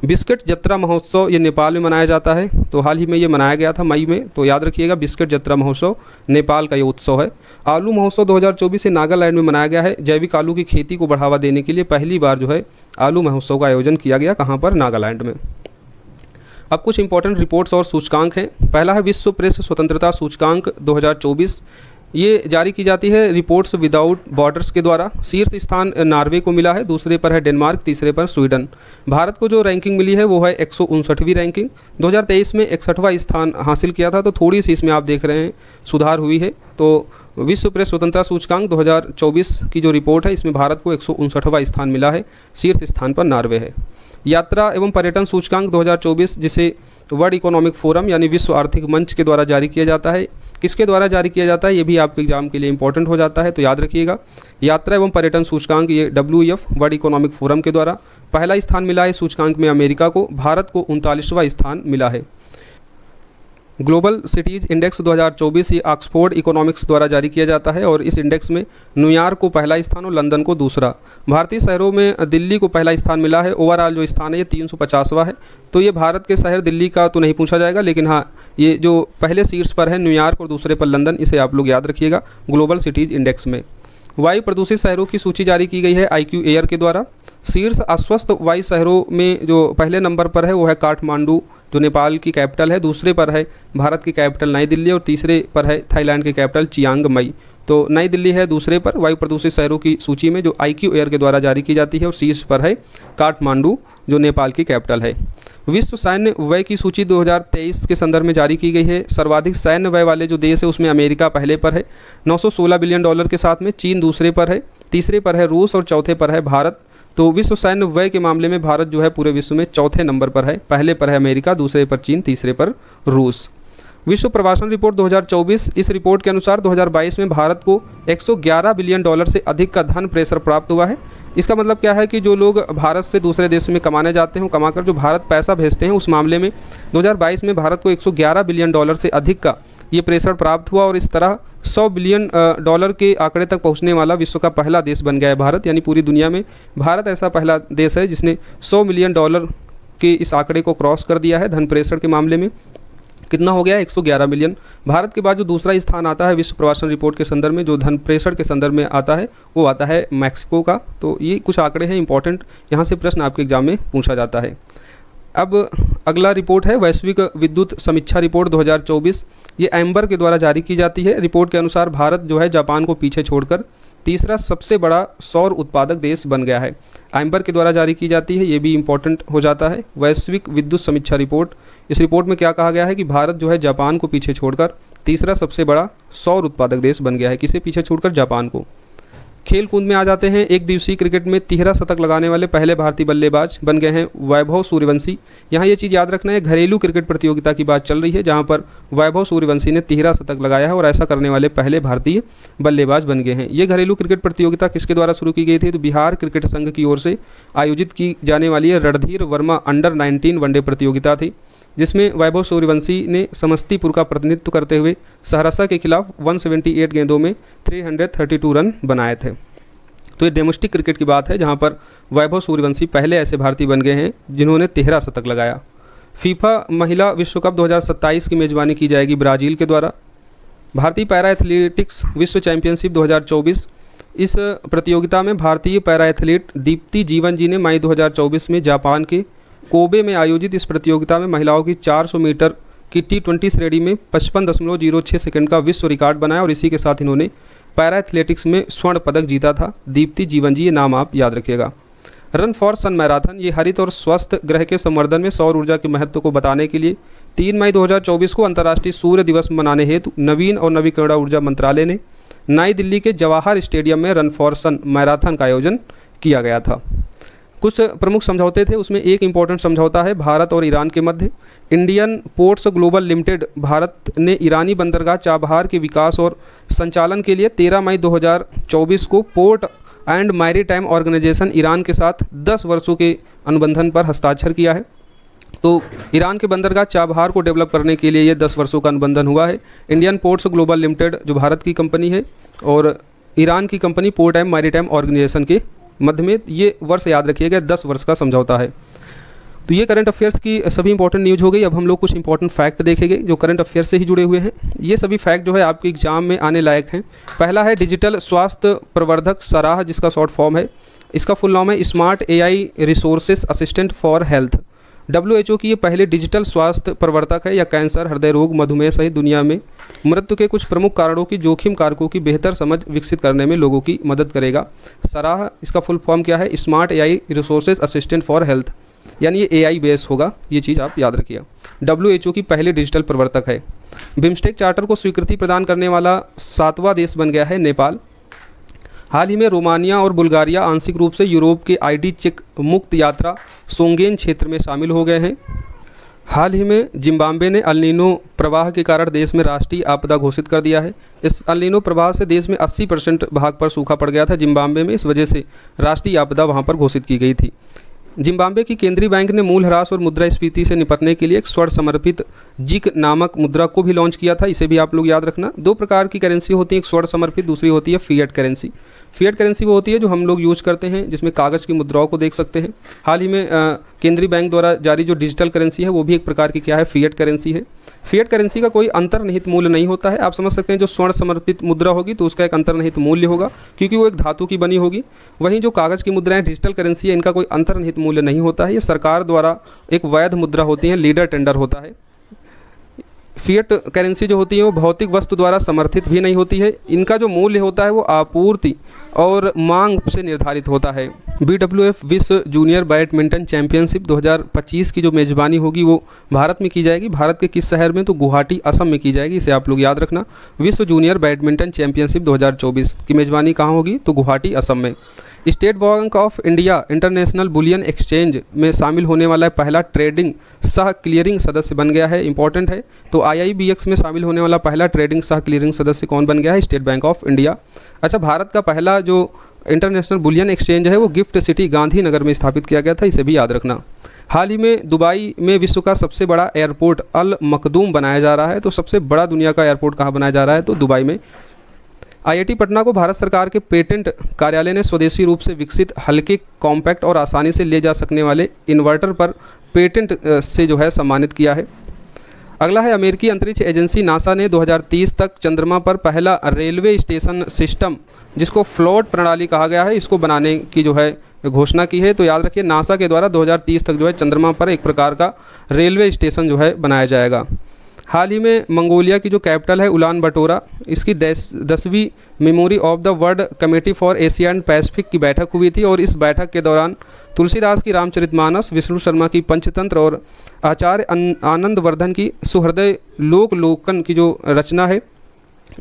बिस्किट जत्रा महोत्सव ये नेपाल में मनाया जाता है, तो हाल ही में ये मनाया गया था मई में, तो याद रखिएगा बिस्किट जत्रा महोत्सव नेपाल का ये उत्सव है। आलू महोत्सव 2024 से नागालैंड में मनाया गया है। जैविक आलू की खेती को बढ़ावा देने के लिए पहली बार जो है आलू महोत्सव का आयोजन किया गया, कहाँ पर, नागालैंड में। अब कुछ इंपॉर्टेंट रिपोर्ट्स और सूचकांक हैं। पहला है विश्व प्रेस स्वतंत्रता सूचकांक 2024। ये जारी की जाती है रिपोर्ट्स विदाउट बॉर्डर्स के द्वारा। शीर्ष स्थान नॉर्वे को मिला है, दूसरे पर है डेनमार्क, तीसरे पर स्वीडन। भारत को जो रैंकिंग मिली है वो है 159वीं रैंकिंग। 2023 में 61वां स्थान हासिल किया था, तो थोड़ी सी इसमें आप देख रहे हैं सुधार हुई है। तो विश्व प्रेस स्वतंत्रता सूचकांक 2024 की जो रिपोर्ट है इसमें भारत को 159वां स्थान मिला है, शीर्ष स्थान पर नॉर्वे है। यात्रा एवं पर्यटन सूचकांक 2024 जिसे वर्ल्ड इकोनॉमिक फोरम यानी विश्व आर्थिक मंच के द्वारा जारी किया जाता है, किसके द्वारा जारी किया जाता है ये भी आपके एग्जाम के लिए इंपॉर्टेंट हो जाता है, तो याद रखिएगा। यात्रा एवं पर्यटन सूचकांक ये WEF वर्ल्ड इकोनॉमिक फोरम के द्वारा पहला स्थान मिला है सूचकांक में अमेरिका को। भारत को 39वां स्थान मिला है। ग्लोबल सिटीज़ इंडेक्स 2024 ये ऑक्सफोर्ड इकोनॉमिक्स द्वारा जारी किया जाता है और इस इंडेक्स में न्यूयॉर्क को पहला स्थान और लंदन को दूसरा। भारतीय शहरों में दिल्ली को पहला स्थान मिला है। ओवरऑल जो स्थान है ये 350वां है। तो ये भारत के शहर दिल्ली का तो नहीं पूछा जाएगा, लेकिन हाँ ये जो पहले शीर्ष पर है न्यूयॉर्क और दूसरे पर लंदन, इसे आप लोग याद रखिएगा ग्लोबल सिटीज़ इंडेक्स में। वायु प्रदूषित शहरों की सूची जारी की गई है IQ एयर के द्वारा। शीर्ष अस्वस्थ वायु शहरों में जो पहले नंबर पर है वो है काठमांडू जो नेपाल की कैपिटल है, दूसरे पर है भारत की कैपिटल नई दिल्ली और तीसरे पर है थाईलैंड की कैपिटल चियांग माई। तो नई दिल्ली है दूसरे पर वायु प्रदूषित शहरों की सूची में जो IQ एयर के द्वारा जारी की जाती है, और शीर्ष पर है काठमांडू जो नेपाल की कैपिटल है। विश्व सैन्य व्यय की सूची 2023 के संदर्भ में जारी की गई है। सर्वाधिक सैन्य व्यय वाले जो देश है उसमें अमेरिका पहले पर है $916 बिलियन के साथ में, चीन दूसरे पर है, तीसरे पर है रूस और चौथे पर है भारत। तो विश्व सैन्य व्यय के मामले में भारत जो है पूरे विश्व में चौथे नंबर पर है, पहले पर है अमेरिका, दूसरे पर चीन, तीसरे पर रूस। विश्व प्रवासन रिपोर्ट 2024, इस रिपोर्ट के अनुसार 2022 में भारत को $111 बिलियन से अधिक का धन प्रेशर प्राप्त हुआ है। इसका मतलब क्या है कि जो लोग भारत से दूसरे देश में कमाने जाते हैं, कमाकर जो भारत पैसा भेजते हैं, उस मामले में 2022 में भारत को $111 बिलियन से अधिक का ये प्रेशर प्राप्त हुआ और इस तरह $100 बिलियन के आंकड़े तक पहुंचने वाला विश्व का पहला देश बन गया है भारत। यानी पूरी दुनिया में भारत ऐसा पहला देश है जिसने $100 मिलियन के इस आंकड़े को क्रॉस कर दिया है धन प्रेषण के मामले में। कितना हो गया, 111 मिलियन। भारत के बाद जो दूसरा स्थान आता है विश्व प्रवासन रिपोर्ट के संदर्भ में, जो धन प्रेषण के संदर्भ में आता है, वो आता है मैक्सिको का। तो ये कुछ आंकड़े हैं इंपॉर्टेंट, यहाँ से प्रश्न आपके एग्जाम में पूछा जाता है। अब अगला रिपोर्ट है वैश्विक विद्युत समीक्षा रिपोर्ट 2024। ये एम्बर के द्वारा जारी की जाती है। रिपोर्ट के अनुसार भारत जो है जापान को पीछे छोड़कर तीसरा सबसे बड़ा सौर उत्पादक देश बन गया है। एम्बर के द्वारा जारी की जाती है, ये भी इंपॉर्टेंट हो जाता है। वैश्विक विद्युत समीक्षा रिपोर्ट, इस रिपोर्ट में क्या कहा गया है कि भारत जो है जापान को पीछे छोड़कर तीसरा सबसे बड़ा सौर उत्पादक देश बन गया है। किसे पीछे छोड़कर, जापान को। खेल कूद में आ जाते हैं। एक दिवसीय क्रिकेट में 13 शतक लगाने वाले पहले भारतीय बल्लेबाज बन गए हैं वैभव सूर्यवंशी। यहाँ ये चीज़ याद रखना है, घरेलू क्रिकेट प्रतियोगिता की बात चल रही है जहाँ पर वैभव सूर्यवंशी ने 13 शतक लगाया है और ऐसा करने वाले पहले भारतीय बल्लेबाज बन गए हैं। ये घरेलू क्रिकेट प्रतियोगिता किसके द्वारा शुरू की गई थी, तो बिहार क्रिकेट संघ की ओर से आयोजित की जाने वाली रणधीर वर्मा अंडर-19 वनडे प्रतियोगिता थी, जिसमें वैभव सूर्यवंशी ने समस्तीपुर का प्रतिनिधित्व करते हुए सहरसा के खिलाफ 178 गेंदों में 332 रन बनाए थे। तो ये डोमेस्टिक क्रिकेट की बात है जहां पर वैभव सूर्यवंशी पहले ऐसे भारतीय बन गए हैं जिन्होंने 13 शतक लगाया। फीफा महिला विश्व कप 2027 की मेज़बानी की जाएगी ब्राज़ील के द्वारा। भारतीय पैरा एथलेटिक्स विश्व चैंपियनशिप 2024, इस प्रतियोगिता में भारतीय पैरा एथलीट दीप्ति जीवन जी ने मई 2024 में जापान के कोबे में आयोजित इस प्रतियोगिता में महिलाओं की 400 मीटर की T20 श्रेणी में 55.06 सेकंड का विश्व रिकॉर्ड बनाया और इसी के साथ इन्होंने पैरा एथलेटिक्स में स्वर्ण पदक जीता था। दीप्ति जीवन जी, ये नाम आप याद रखिएगा। रन फॉर सन मैराथन, ये हरित और स्वस्थ ग्रह के संवर्धन में सौर ऊर्जा के महत्व को बताने के लिए 3 मई 2024 को अंतर्राष्ट्रीय सूर्य दिवस मनाने हेतु नवीन और नवीकरणीय ऊर्जा मंत्रालय ने नई दिल्ली के जवाहर स्टेडियम में रन फॉर सन मैराथन का आयोजन किया गया था। कुछ प्रमुख समझौते थे, उसमें एक इम्पॉर्टेंट समझौता है भारत और ईरान के मध्य। Indian ports global limited, Bharat ने ईरानी बंदरगाह चाबहार के विकास और संचालन के लिए 13 मई 2024 को port and maritime organisation Iran के साथ 10 वर्षों के अनुबंधन पर हस्ताक्षर किया है। तो ईरान के बंदरगाह चाबहार को डेवलप करने के लिए ये 10 वर्षों का अनुबंधन हुआ है। इंडियन पोर्ट्स ग्लोबल लिमिटेड जो भारत की कंपनी है और ईरान की company port and maritime organisation के मध्य में ये वर्ष याद रखिएगा, 10 वर्ष का समझौता है। तो ये करंट अफेयर्स की सभी इंपॉर्टेंट न्यूज़ हो गई। अब हम लोग कुछ इंपॉर्टेंट फैक्ट देखेंगे जो करंट अफेयर्स से ही जुड़े हुए हैं। ये सभी फैक्ट जो है आपके एग्जाम में आने लायक हैं। पहला है डिजिटल स्वास्थ्य प्रवर्धक सराह, जिसका शॉर्ट फॉर्म है, इसका फुल नाम है smart AI resources assistant for health. WHO की ये पहले डिजिटल स्वास्थ्य प्रवर्तक है। या कैंसर, हृदय रोग, मधुमेह सहित दुनिया में मृत्यु के कुछ प्रमुख कारणों की जोखिम कारकों की बेहतर समझ विकसित करने में लोगों की मदद करेगा। सराह, इसका फुल फॉर्म क्या है? Smart AI resources assistant for health, यानी ये AI बेस होगा। ये चीज़ आप याद रखिएगा। WHO की पहले डिजिटल प्रवर्तक है। बिम्स्टेक चार्टर को स्वीकृति प्रदान करने वाला 7वां देश बन गया है नेपाल। हाल ही में रोमानिया और बुल्गारिया आंशिक रूप से यूरोप के ID चेक मुक्त यात्रा सोंगेन क्षेत्र में शामिल हो गए हैं। हाल ही में जिम्बाब्वे ने अल नीनो प्रवाह के कारण देश में राष्ट्रीय आपदा घोषित कर दिया है। इस अल नीनो प्रवाह से देश में 80% भाग पर सूखा पड़ गया था जिम्बाब्वे में, इस वजह से राष्ट्रीय आपदा वहां पर घोषित की गई थी। जिम्बाब्वे की केंद्रीय बैंक ने मूल्यह्रास और मुद्रास्फीति से निपटने के लिए एक स्वर्ण समर्पित जिक नामक मुद्रा को भी लॉन्च किया था। इसे भी आप लोग याद रखना। 2 प्रकार की करेंसी होती है, एक स्वर्ण समर्पित, दूसरी होती है फिएट करेंसी। फिएट करेंसी वो होती है जो हम लोग यूज़ करते हैं, जिसमें कागज़ की मुद्राओं को देख सकते हैं। हाल ही में केंद्रीय बैंक द्वारा जारी जो डिजिटल करेंसी है वो भी एक प्रकार की क्या है? फिएट करेंसी है। फिएट करेंसी का कोई अंतर्निहित मूल्य नहीं होता है। आप समझ सकते हैं जो स्वर्ण समर्पित मुद्रा होगी तो उसका एक अंतर्निहित मूल्य होगा, क्योंकि वो एक धातु की बनी होगी। वहीं जो कागज़ की मुद्राएं डिजिटल करेंसी है, इनका कोई अंतर्निहित मूल्य नहीं होता है। ये सरकार द्वारा एक वैध मुद्रा होती है, लीडर टेंडर होता है। फिएट करेंसी जो होती है वो भौतिक वस्तु द्वारा समर्थित भी नहीं होती है। इनका जो मूल्य होता है वो आपूर्ति और मांग से निर्धारित होता है। BWF विश्व जूनियर बैडमिंटन चैंपियनशिप 2025 की जो मेज़बानी होगी वो भारत में की जाएगी। भारत के किस शहर में? तो गुवाहाटी, असम में की जाएगी। इसे आप लोग याद रखना। विश्व जूनियर बैडमिंटन चैंपियनशिप 2024 की मेज़बानी कहाँ होगी? तो गुवाहाटी, असम में। State bank of India international bullion exchange में शामिल होने वाला पहला ट्रेडिंग सह क्लियरिंग सदस्य बन गया है। इंपॉर्टेंट है। तो IIBX में शामिल होने वाला पहला ट्रेडिंग सह क्लियरिंग सदस्य कौन बन गया है? State bank of India. अच्छा, भारत का पहला जो इंटरनेशनल बुलियन एक्सचेंज है वो गिफ्ट सिटी गांधीनगर में स्थापित किया गया था। इसे भी याद रखना। हाल ही में दुबई में विश्व का सबसे बड़ा एयरपोर्ट अल मखदूम बनाया जा रहा है। तो सबसे बड़ा दुनिया का एयरपोर्ट कहाँ बनाया जा रहा है? तो दुबई में। IIT पटना को भारत सरकार के पेटेंट कार्यालय ने स्वदेशी रूप से विकसित हल्के, कॉम्पैक्ट और आसानी से ले जा सकने वाले इन्वर्टर पर पेटेंट से जो है सम्मानित किया है। अगला है अमेरिकी अंतरिक्ष एजेंसी नासा ने 2030 तक चंद्रमा पर पहला रेलवे स्टेशन सिस्टम, जिसको फ्लोट प्रणाली कहा गया है, इसको बनाने की जो है घोषणा की है। तो याद रखिए, नासा के द्वारा 2030 तक जो है चंद्रमा पर एक प्रकार का रेलवे स्टेशन जो है बनाया जाएगा। हाल ही में मंगोलिया की जो कैपिटल है उलान बटोरा, इसकी 10वीं memory of the world committee for Asia and Pacific की बैठक हुई थी। और इस बैठक के दौरान तुलसीदास की रामचरितमानस, विष्णु शर्मा की पंचतंत्र और आचार्य आनंदवर्धन की सुहृदय लोकलोकन की जो रचना है,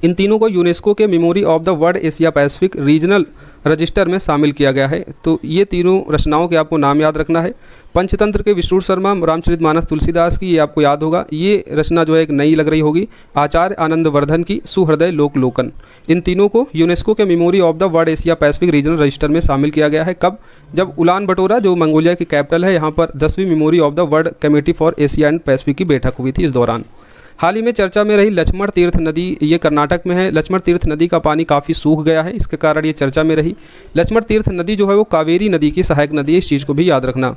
इन तीनों को यूनेस्को के memory of the world Asia Pacific regional register में शामिल किया गया है। तो ये तीनों रचनाओं के आपको नाम याद रखना है। पंचतंत्र के विष्णु शर्मा, रामचरितमानस तुलसीदास की, ये आपको याद होगा। ये रचना जो है एक नई लग रही होगी। आचार्य आनंदवर्धन की सुहृदय लोकलोकन, इन तीनों को यूनेस्को के memory of the world Asia Pacific regional register में शामिल किया गया है। कब? जब उलान बटोरा जो मंगोलिया की कैपिटल है, यहाँ पर 10वीं memory of the world committee for Asia and Pacific की बैठक हुई थी। इस दौरान हाल ही में चर्चा में रही लक्ष्मण तीर्थ नदी, ये कर्नाटक में है। लक्ष्मण तीर्थ नदी का पानी काफ़ी सूख गया है, इसके कारण ये चर्चा में रही। लक्ष्मण तीर्थ नदी जो है वो कावेरी नदी की सहायक नदी है, इस चीज़ को भी याद रखना।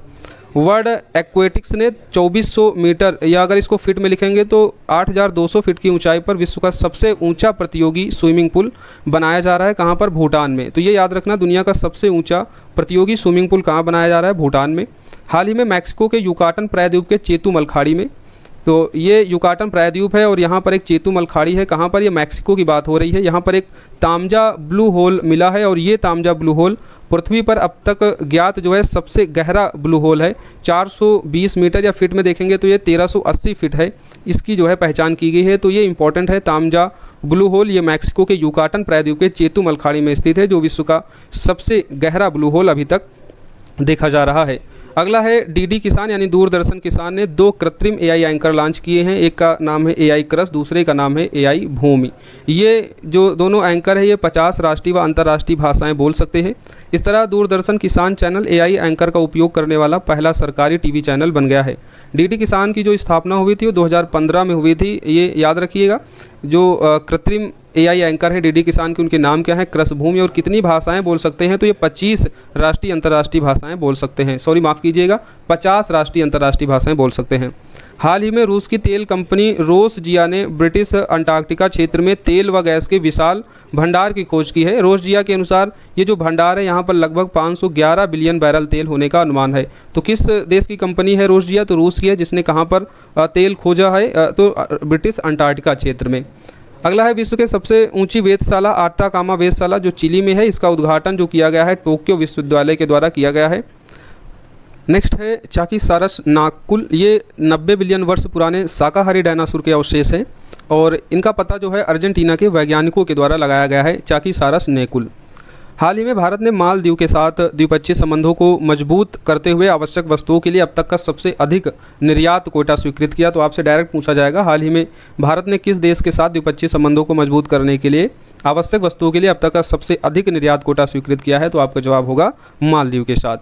वर्ल्ड एक्वेटिक्स ने 2400 मीटर, या अगर इसको फिट में लिखेंगे तो 8200 फीट की ऊंचाई पर विश्व का सबसे ऊंचा प्रतियोगी स्विमिंग पूल बनाया जा रहा है। कहाँ पर? भूटान में। तो ये याद रखना, दुनिया का सबसे ऊंचा प्रतियोगी स्विमिंग पूल कहाँ बनाया जा रहा है? भूटान में। हाल ही में मैक्सिको के युकाटन प्रायद्वीप के चेतुमल खाड़ी में, तो ये युकाटन प्रायद्वीप है और यहाँ पर एक चेतुमल खाड़ी है। कहाँ पर? ये मैक्सिको की बात हो रही है। यहाँ पर एक तामजा ब्लू होल मिला है और ये तामजा ब्लू होल पृथ्वी पर अब तक ज्ञात जो है सबसे गहरा ब्लू होल है। 420 मीटर, या फिट में देखेंगे तो ये 1380 फीट है, इसकी जो है पहचान की गई है। तो ये इंपॉर्टेंट है। तामजा ब्लू होल ये मैक्सिको के युकाटन प्रायद्वीप के चेतुमल खाड़ी में स्थित है, जो विश्व का सबसे गहरा ब्लू होल अभी तक देखा जा रहा है। अगला है डीडी किसान यानी दूरदर्शन किसान ने 2 कृत्रिम एआई एंकर लॉन्च किए हैं। एक का नाम है एआई क्रश, दूसरे का नाम है एआई भूमि। ये जो दोनों एंकर है ये 50 राष्ट्रीय व अंतर्राष्ट्रीय भाषाएं बोल सकते हैं। इस तरह दूरदर्शन किसान चैनल एआई एंकर का उपयोग करने वाला पहला सरकारी टीवी चैनल बन गया है। डीडी किसान की जो स्थापना हुई थी वो 2015 में हुई थी, ये याद रखिएगा। जो कृत्रिम एआई एंकर है डीडी किसान के, उनके नाम क्या है, कृष भूमि। और कितनी भाषाएं बोल सकते हैं, तो ये 25 राष्ट्रीय अंतर्राष्ट्रीय भाषाएं बोल सकते हैं। सॉरी माफ़ कीजिएगा, 50 राष्ट्रीय अंतर्राष्ट्रीय भाषाएं बोल सकते हैं। हाल ही में रूस की तेल कंपनी रोसजिया ने ब्रिटिश अंटार्कटिका क्षेत्र में तेल व गैस के विशाल भंडार की खोज की है। रोसजिया के अनुसार ये जो भंडार है यहाँ पर लगभग 511 बिलियन बैरल तेल होने का अनुमान है। तो किस देश की कंपनी है रोसजिया, तो रूस की है, जिसने कहाँ पर तेल खोजा है, तो ब्रिटिश अंटार्कटिका क्षेत्र में। अगला है विश्व के सबसे ऊंची वेधशाला आटाकामा वेधशाला जो चिली में है। इसका उद्घाटन जो किया गया है टोक्यो विश्वविद्यालय के द्वारा किया गया है। नेक्स्ट है चाकीसारस नाकुल, ये 90 बिलियन वर्ष पुराने शाकाहारी डायनासोर के अवशेष हैं और इनका पता जो है अर्जेंटीना के वैज्ञानिकों के द्वारा लगाया गया है, चाकीसारस नेकुल। हाल ही में भारत ने मालदीव के साथ द्विपक्षीय संबंधों को मजबूत करते हुए आवश्यक वस्तुओं के लिए अब तक का सबसे अधिक निर्यात कोटा स्वीकृत किया। तो आपसे डायरेक्ट पूछा जाएगा हाल ही में भारत ने किस देश के साथ द्विपक्षीय संबंधों को मजबूत करने के लिए आवश्यक वस्तुओं के लिए अब तक का सबसे अधिक निर्यात कोटा स्वीकृत किया है, तो आपका जवाब होगा मालदीव के साथ।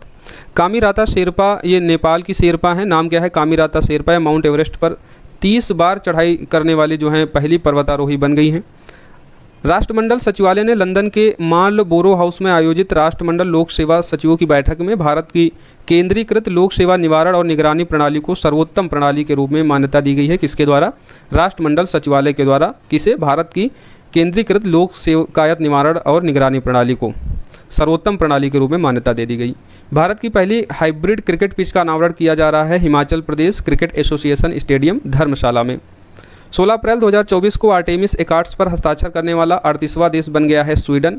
कामीराता शेरपा, ये नेपाल की शेरपा है, नाम क्या है, कामीराता शेरपा है। माउंट एवरेस्ट पर 30 बार चढ़ाई करने वाली जो हैं पहली पर्वतारोही बन गई हैं। राष्ट्रमंडल सचिवालय ने लंदन के मार्लबोरो हाउस में आयोजित राष्ट्रमंडल लोक सेवा सचिवों की बैठक में भारत की केंद्रीकृत लोक सेवा निवारण और निगरानी प्रणाली को सर्वोत्तम प्रणाली के रूप में मान्यता दी गई है। किसके द्वारा, राष्ट्रमंडल सचिवालय के द्वारा। किसे, भारत की केंद्रीकृत लोक सेवायत निवारण और निगरानी प्रणाली को सर्वोत्तम प्रणाली के रूप में मान्यता दे दी गई। भारत की पहली हाइब्रिड क्रिकेट पिच का अनावरण किया जा रहा है Himachal Pradesh cricket association stadium धर्मशाला में। 16 अप्रैल 2024 को आर्टेमिस एकार्ड्स पर हस्ताक्षर करने वाला 38वां देश बन गया है स्वीडन।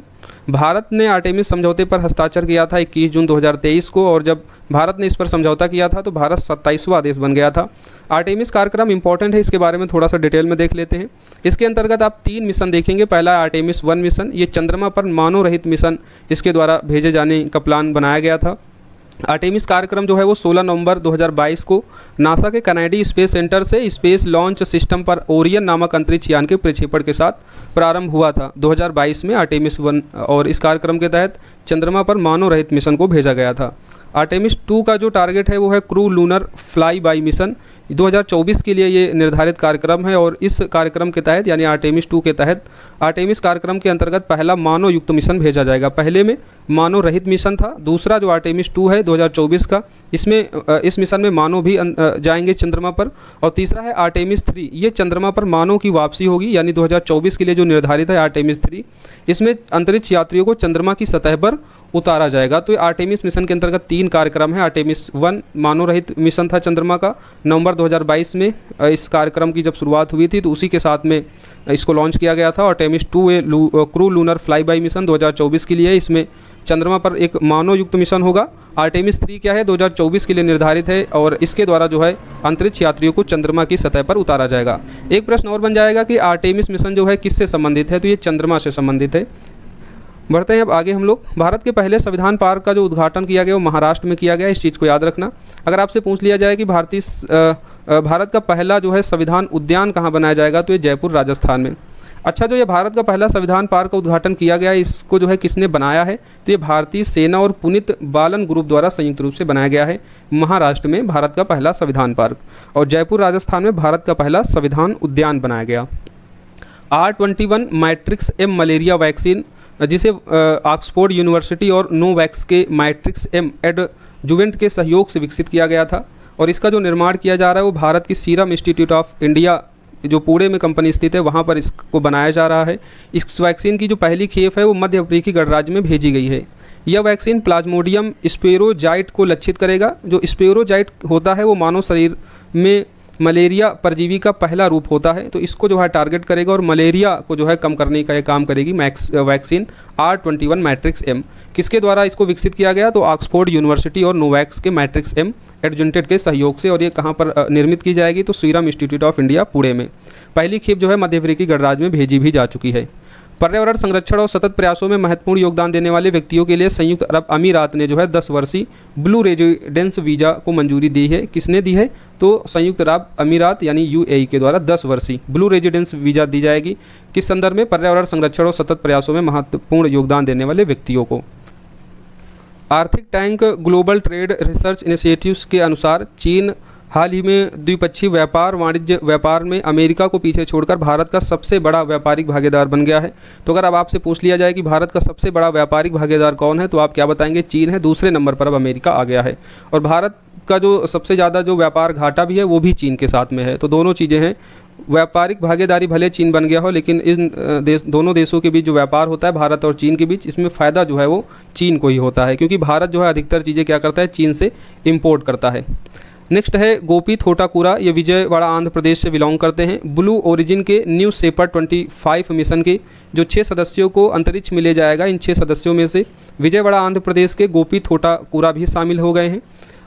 भारत ने आर्टेमिस समझौते पर हस्ताक्षर किया था 21 जून 2023 को, और जब भारत ने इस पर समझौता किया था तो भारत 27वां देश बन गया था। आर्टेमिस कार्यक्रम इंपॉर्टेंट है, इसके बारे में थोड़ा सा डिटेल में देख लेते हैं। इसके अंतर्गत आप 3 मिशन देखेंगे। पहला आर्टेमिस 1 मिशन, ये चंद्रमा पर मानव रहित मिशन इसके द्वारा भेजे जाने का प्लान बनाया गया था। आर्टेमिस कार्यक्रम जो है वो 16 नवंबर 2022 को नासा के कनाडी स्पेस सेंटर से स्पेस लॉन्च सिस्टम पर ओरियन नामक अंतरिक्ष यान के प्रक्षेपण के साथ प्रारंभ हुआ था 2022 में आर्टेमिस 1, और इस कार्यक्रम के तहत चंद्रमा पर मानव रहित मिशन को भेजा गया था। आर्टेमिस 2 का जो टारगेट है वो है crew lunar fly by mission. 2024 के लिए ये निर्धारित कार्यक्रम है, और इस कार्यक्रम के तहत यानी आर्टेमिस 2 के तहत आर्टेमिस कार्यक्रम के अंतर्गत पहला मानव युक्त मिशन भेजा जाएगा। पहले में मानव रहित मिशन था, दूसरा जो आर्टेमिस 2 है 2024 का, इसमें इस मिशन में मानव भी जाएंगे चंद्रमा पर, और तीसरा है आर्टेमिस 3, ये चंद्रमा पर मानव की वापसी होगी, यानी 2024 के लिए जो निर्धारित है आर्टेमिस 3, इसमें अंतरिक्ष यात्रियों को चंद्रमा की सतह पर उतारा जाएगा। तो आर्टेमिस मिशन के अंतर्गत 3 कार्यक्रम है। आर्टेमिस 1 मानव रहित मिशन था चंद्रमा का, नवंबर 2022 में इस कार्यक्रम की जब शुरुआत हुई थी तो उसी के साथ में इसको लॉन्च किया गया था। Artemis 2 crew lunar fly by mission 2024 के लिए, इसमें चंद्रमा पर एक मानव युक्त मिशन होगा। आर्टेमिस 3 क्या है, 2024 के लिए निर्धारित है, और इसके द्वारा जो है अंतरिक्ष यात्रियों को चंद्रमा की सतह पर उतारा जाएगा। एक प्रश्न और बन जाएगा कि आर्टेमिस मिशन जो है किससे संबंधित है, तो ये चंद्रमा से संबंधित है। बढ़ते हैं अब आगे हम लोग। भारत के पहले संविधान पार्क का जो उद्घाटन किया गया वो महाराष्ट्र में किया गया, इस चीज़ को याद रखना। अगर आपसे पूछ लिया जाए कि भारत का पहला जो है संविधान उद्यान कहाँ बनाया जाएगा, तो ये जयपुर राजस्थान में। अच्छा, जो ये भारत का पहला संविधान पार्क का उद्घाटन किया गया है, इसको जो है किसने बनाया है, तो ये भारतीय सेना और पुनीत बालन ग्रुप द्वारा संयुक्त रूप से बनाया गया है। महाराष्ट्र में भारत का पहला संविधान पार्क, और जयपुर राजस्थान में भारत का पहला संविधान उद्यान बनाया गया। R21 matrix M malaria vaccine, जिसे ऑक्सफोर्ड यूनिवर्सिटी और नोवैक्स के मैट्रिक्स एम एडजुवेंट के सहयोग से विकसित किया गया था, और इसका जो निर्माण किया जा रहा है वो भारत की सीरम इंस्टीट्यूट ऑफ इंडिया जो पुणे में कंपनी स्थित है वहाँ पर इसको बनाया जा रहा है। इस वैक्सीन की जो पहली खेप है वो मध्य अफ्रीकी गणराज्य में भेजी गई है। यह वैक्सीन प्लाज्मोडियम स्पेरोजाइट को लक्षित करेगा। जो स्पेरोजाइट होता है वो मानव शरीर में मलेरिया परजीवी का पहला रूप होता है, तो इसको जो है टारगेट करेगा और मलेरिया को जो है कम करने का ये काम करेगी वैक्सीन R21 मैट्रिक्स एम। किसके द्वारा इसको विकसित किया गया, तो ऑक्सफोर्ड यूनिवर्सिटी और नोवैक्स के मैट्रिक्स एम एडजुवेंट के सहयोग से, और ये कहाँ पर निर्मित की जाएगी, तो serum institute of India Pune में। पहली खेप जो है मध्य अफ्रीकी गणराज्य में भेजी भी जा चुकी है। पर्यावरण संरक्षण और सतत प्रयासों में महत्वपूर्ण योगदान देने वाले व्यक्तियों के लिए संयुक्त अरब अमीरात ने जो है 10 वर्षीय ब्लू रेजिडेंस वीज़ा को मंजूरी दी है। किसने दी है? तो संयुक्त अरब अमीरात यानी यूएई के द्वारा 10 वर्षीय ब्लू रेजिडेंस वीज़ा दी जाएगी। किस संदर्भ में? पर्यावरण संरक्षण और सतत प्रयासों में महत्वपूर्ण योगदान देने वाले व्यक्तियों को। आर्थिक tank global trade research initiatives के अनुसार चीन हाल ही में द्विपक्षीय वाणिज्य व्यापार में अमेरिका को पीछे छोड़कर भारत का सबसे बड़ा व्यापारिक भागीदार बन गया है। तो अगर अब आपसे पूछ लिया जाए कि भारत का सबसे बड़ा व्यापारिक भागीदार कौन है, तो आप क्या बताएंगे? चीन है। दूसरे नंबर पर अब अमेरिका आ गया है। और भारत का जो सबसे ज़्यादा जो व्यापार घाटा भी है वो भी चीन के साथ में है। तो दोनों चीज़ें हैं। व्यापारिक भागीदारी भले चीन बन गया हो, लेकिन इन दोनों देशों के बीच जो व्यापार होता है भारत और चीन के बीच, इसमें फ़ायदा जो है वो चीन को ही होता है, क्योंकि भारत जो है अधिकतर चीज़ें क्या करता है? चीन से इम्पोर्ट करता है। नेक्स्ट है गोपी थोटाकुरा, ये विजयवाड़ा आंध्र प्रदेश से बिलोंग करते हैं। ब्लू ओरिजिन के न्यू शेपर्ड 25 मिशन के जो 6 सदस्यों को अंतरिक्ष में ले जाएगा, इन 6 सदस्यों में से विजयवाड़ा आंध्र प्रदेश के गोपी थोटाकुरा भी शामिल हो गए हैं।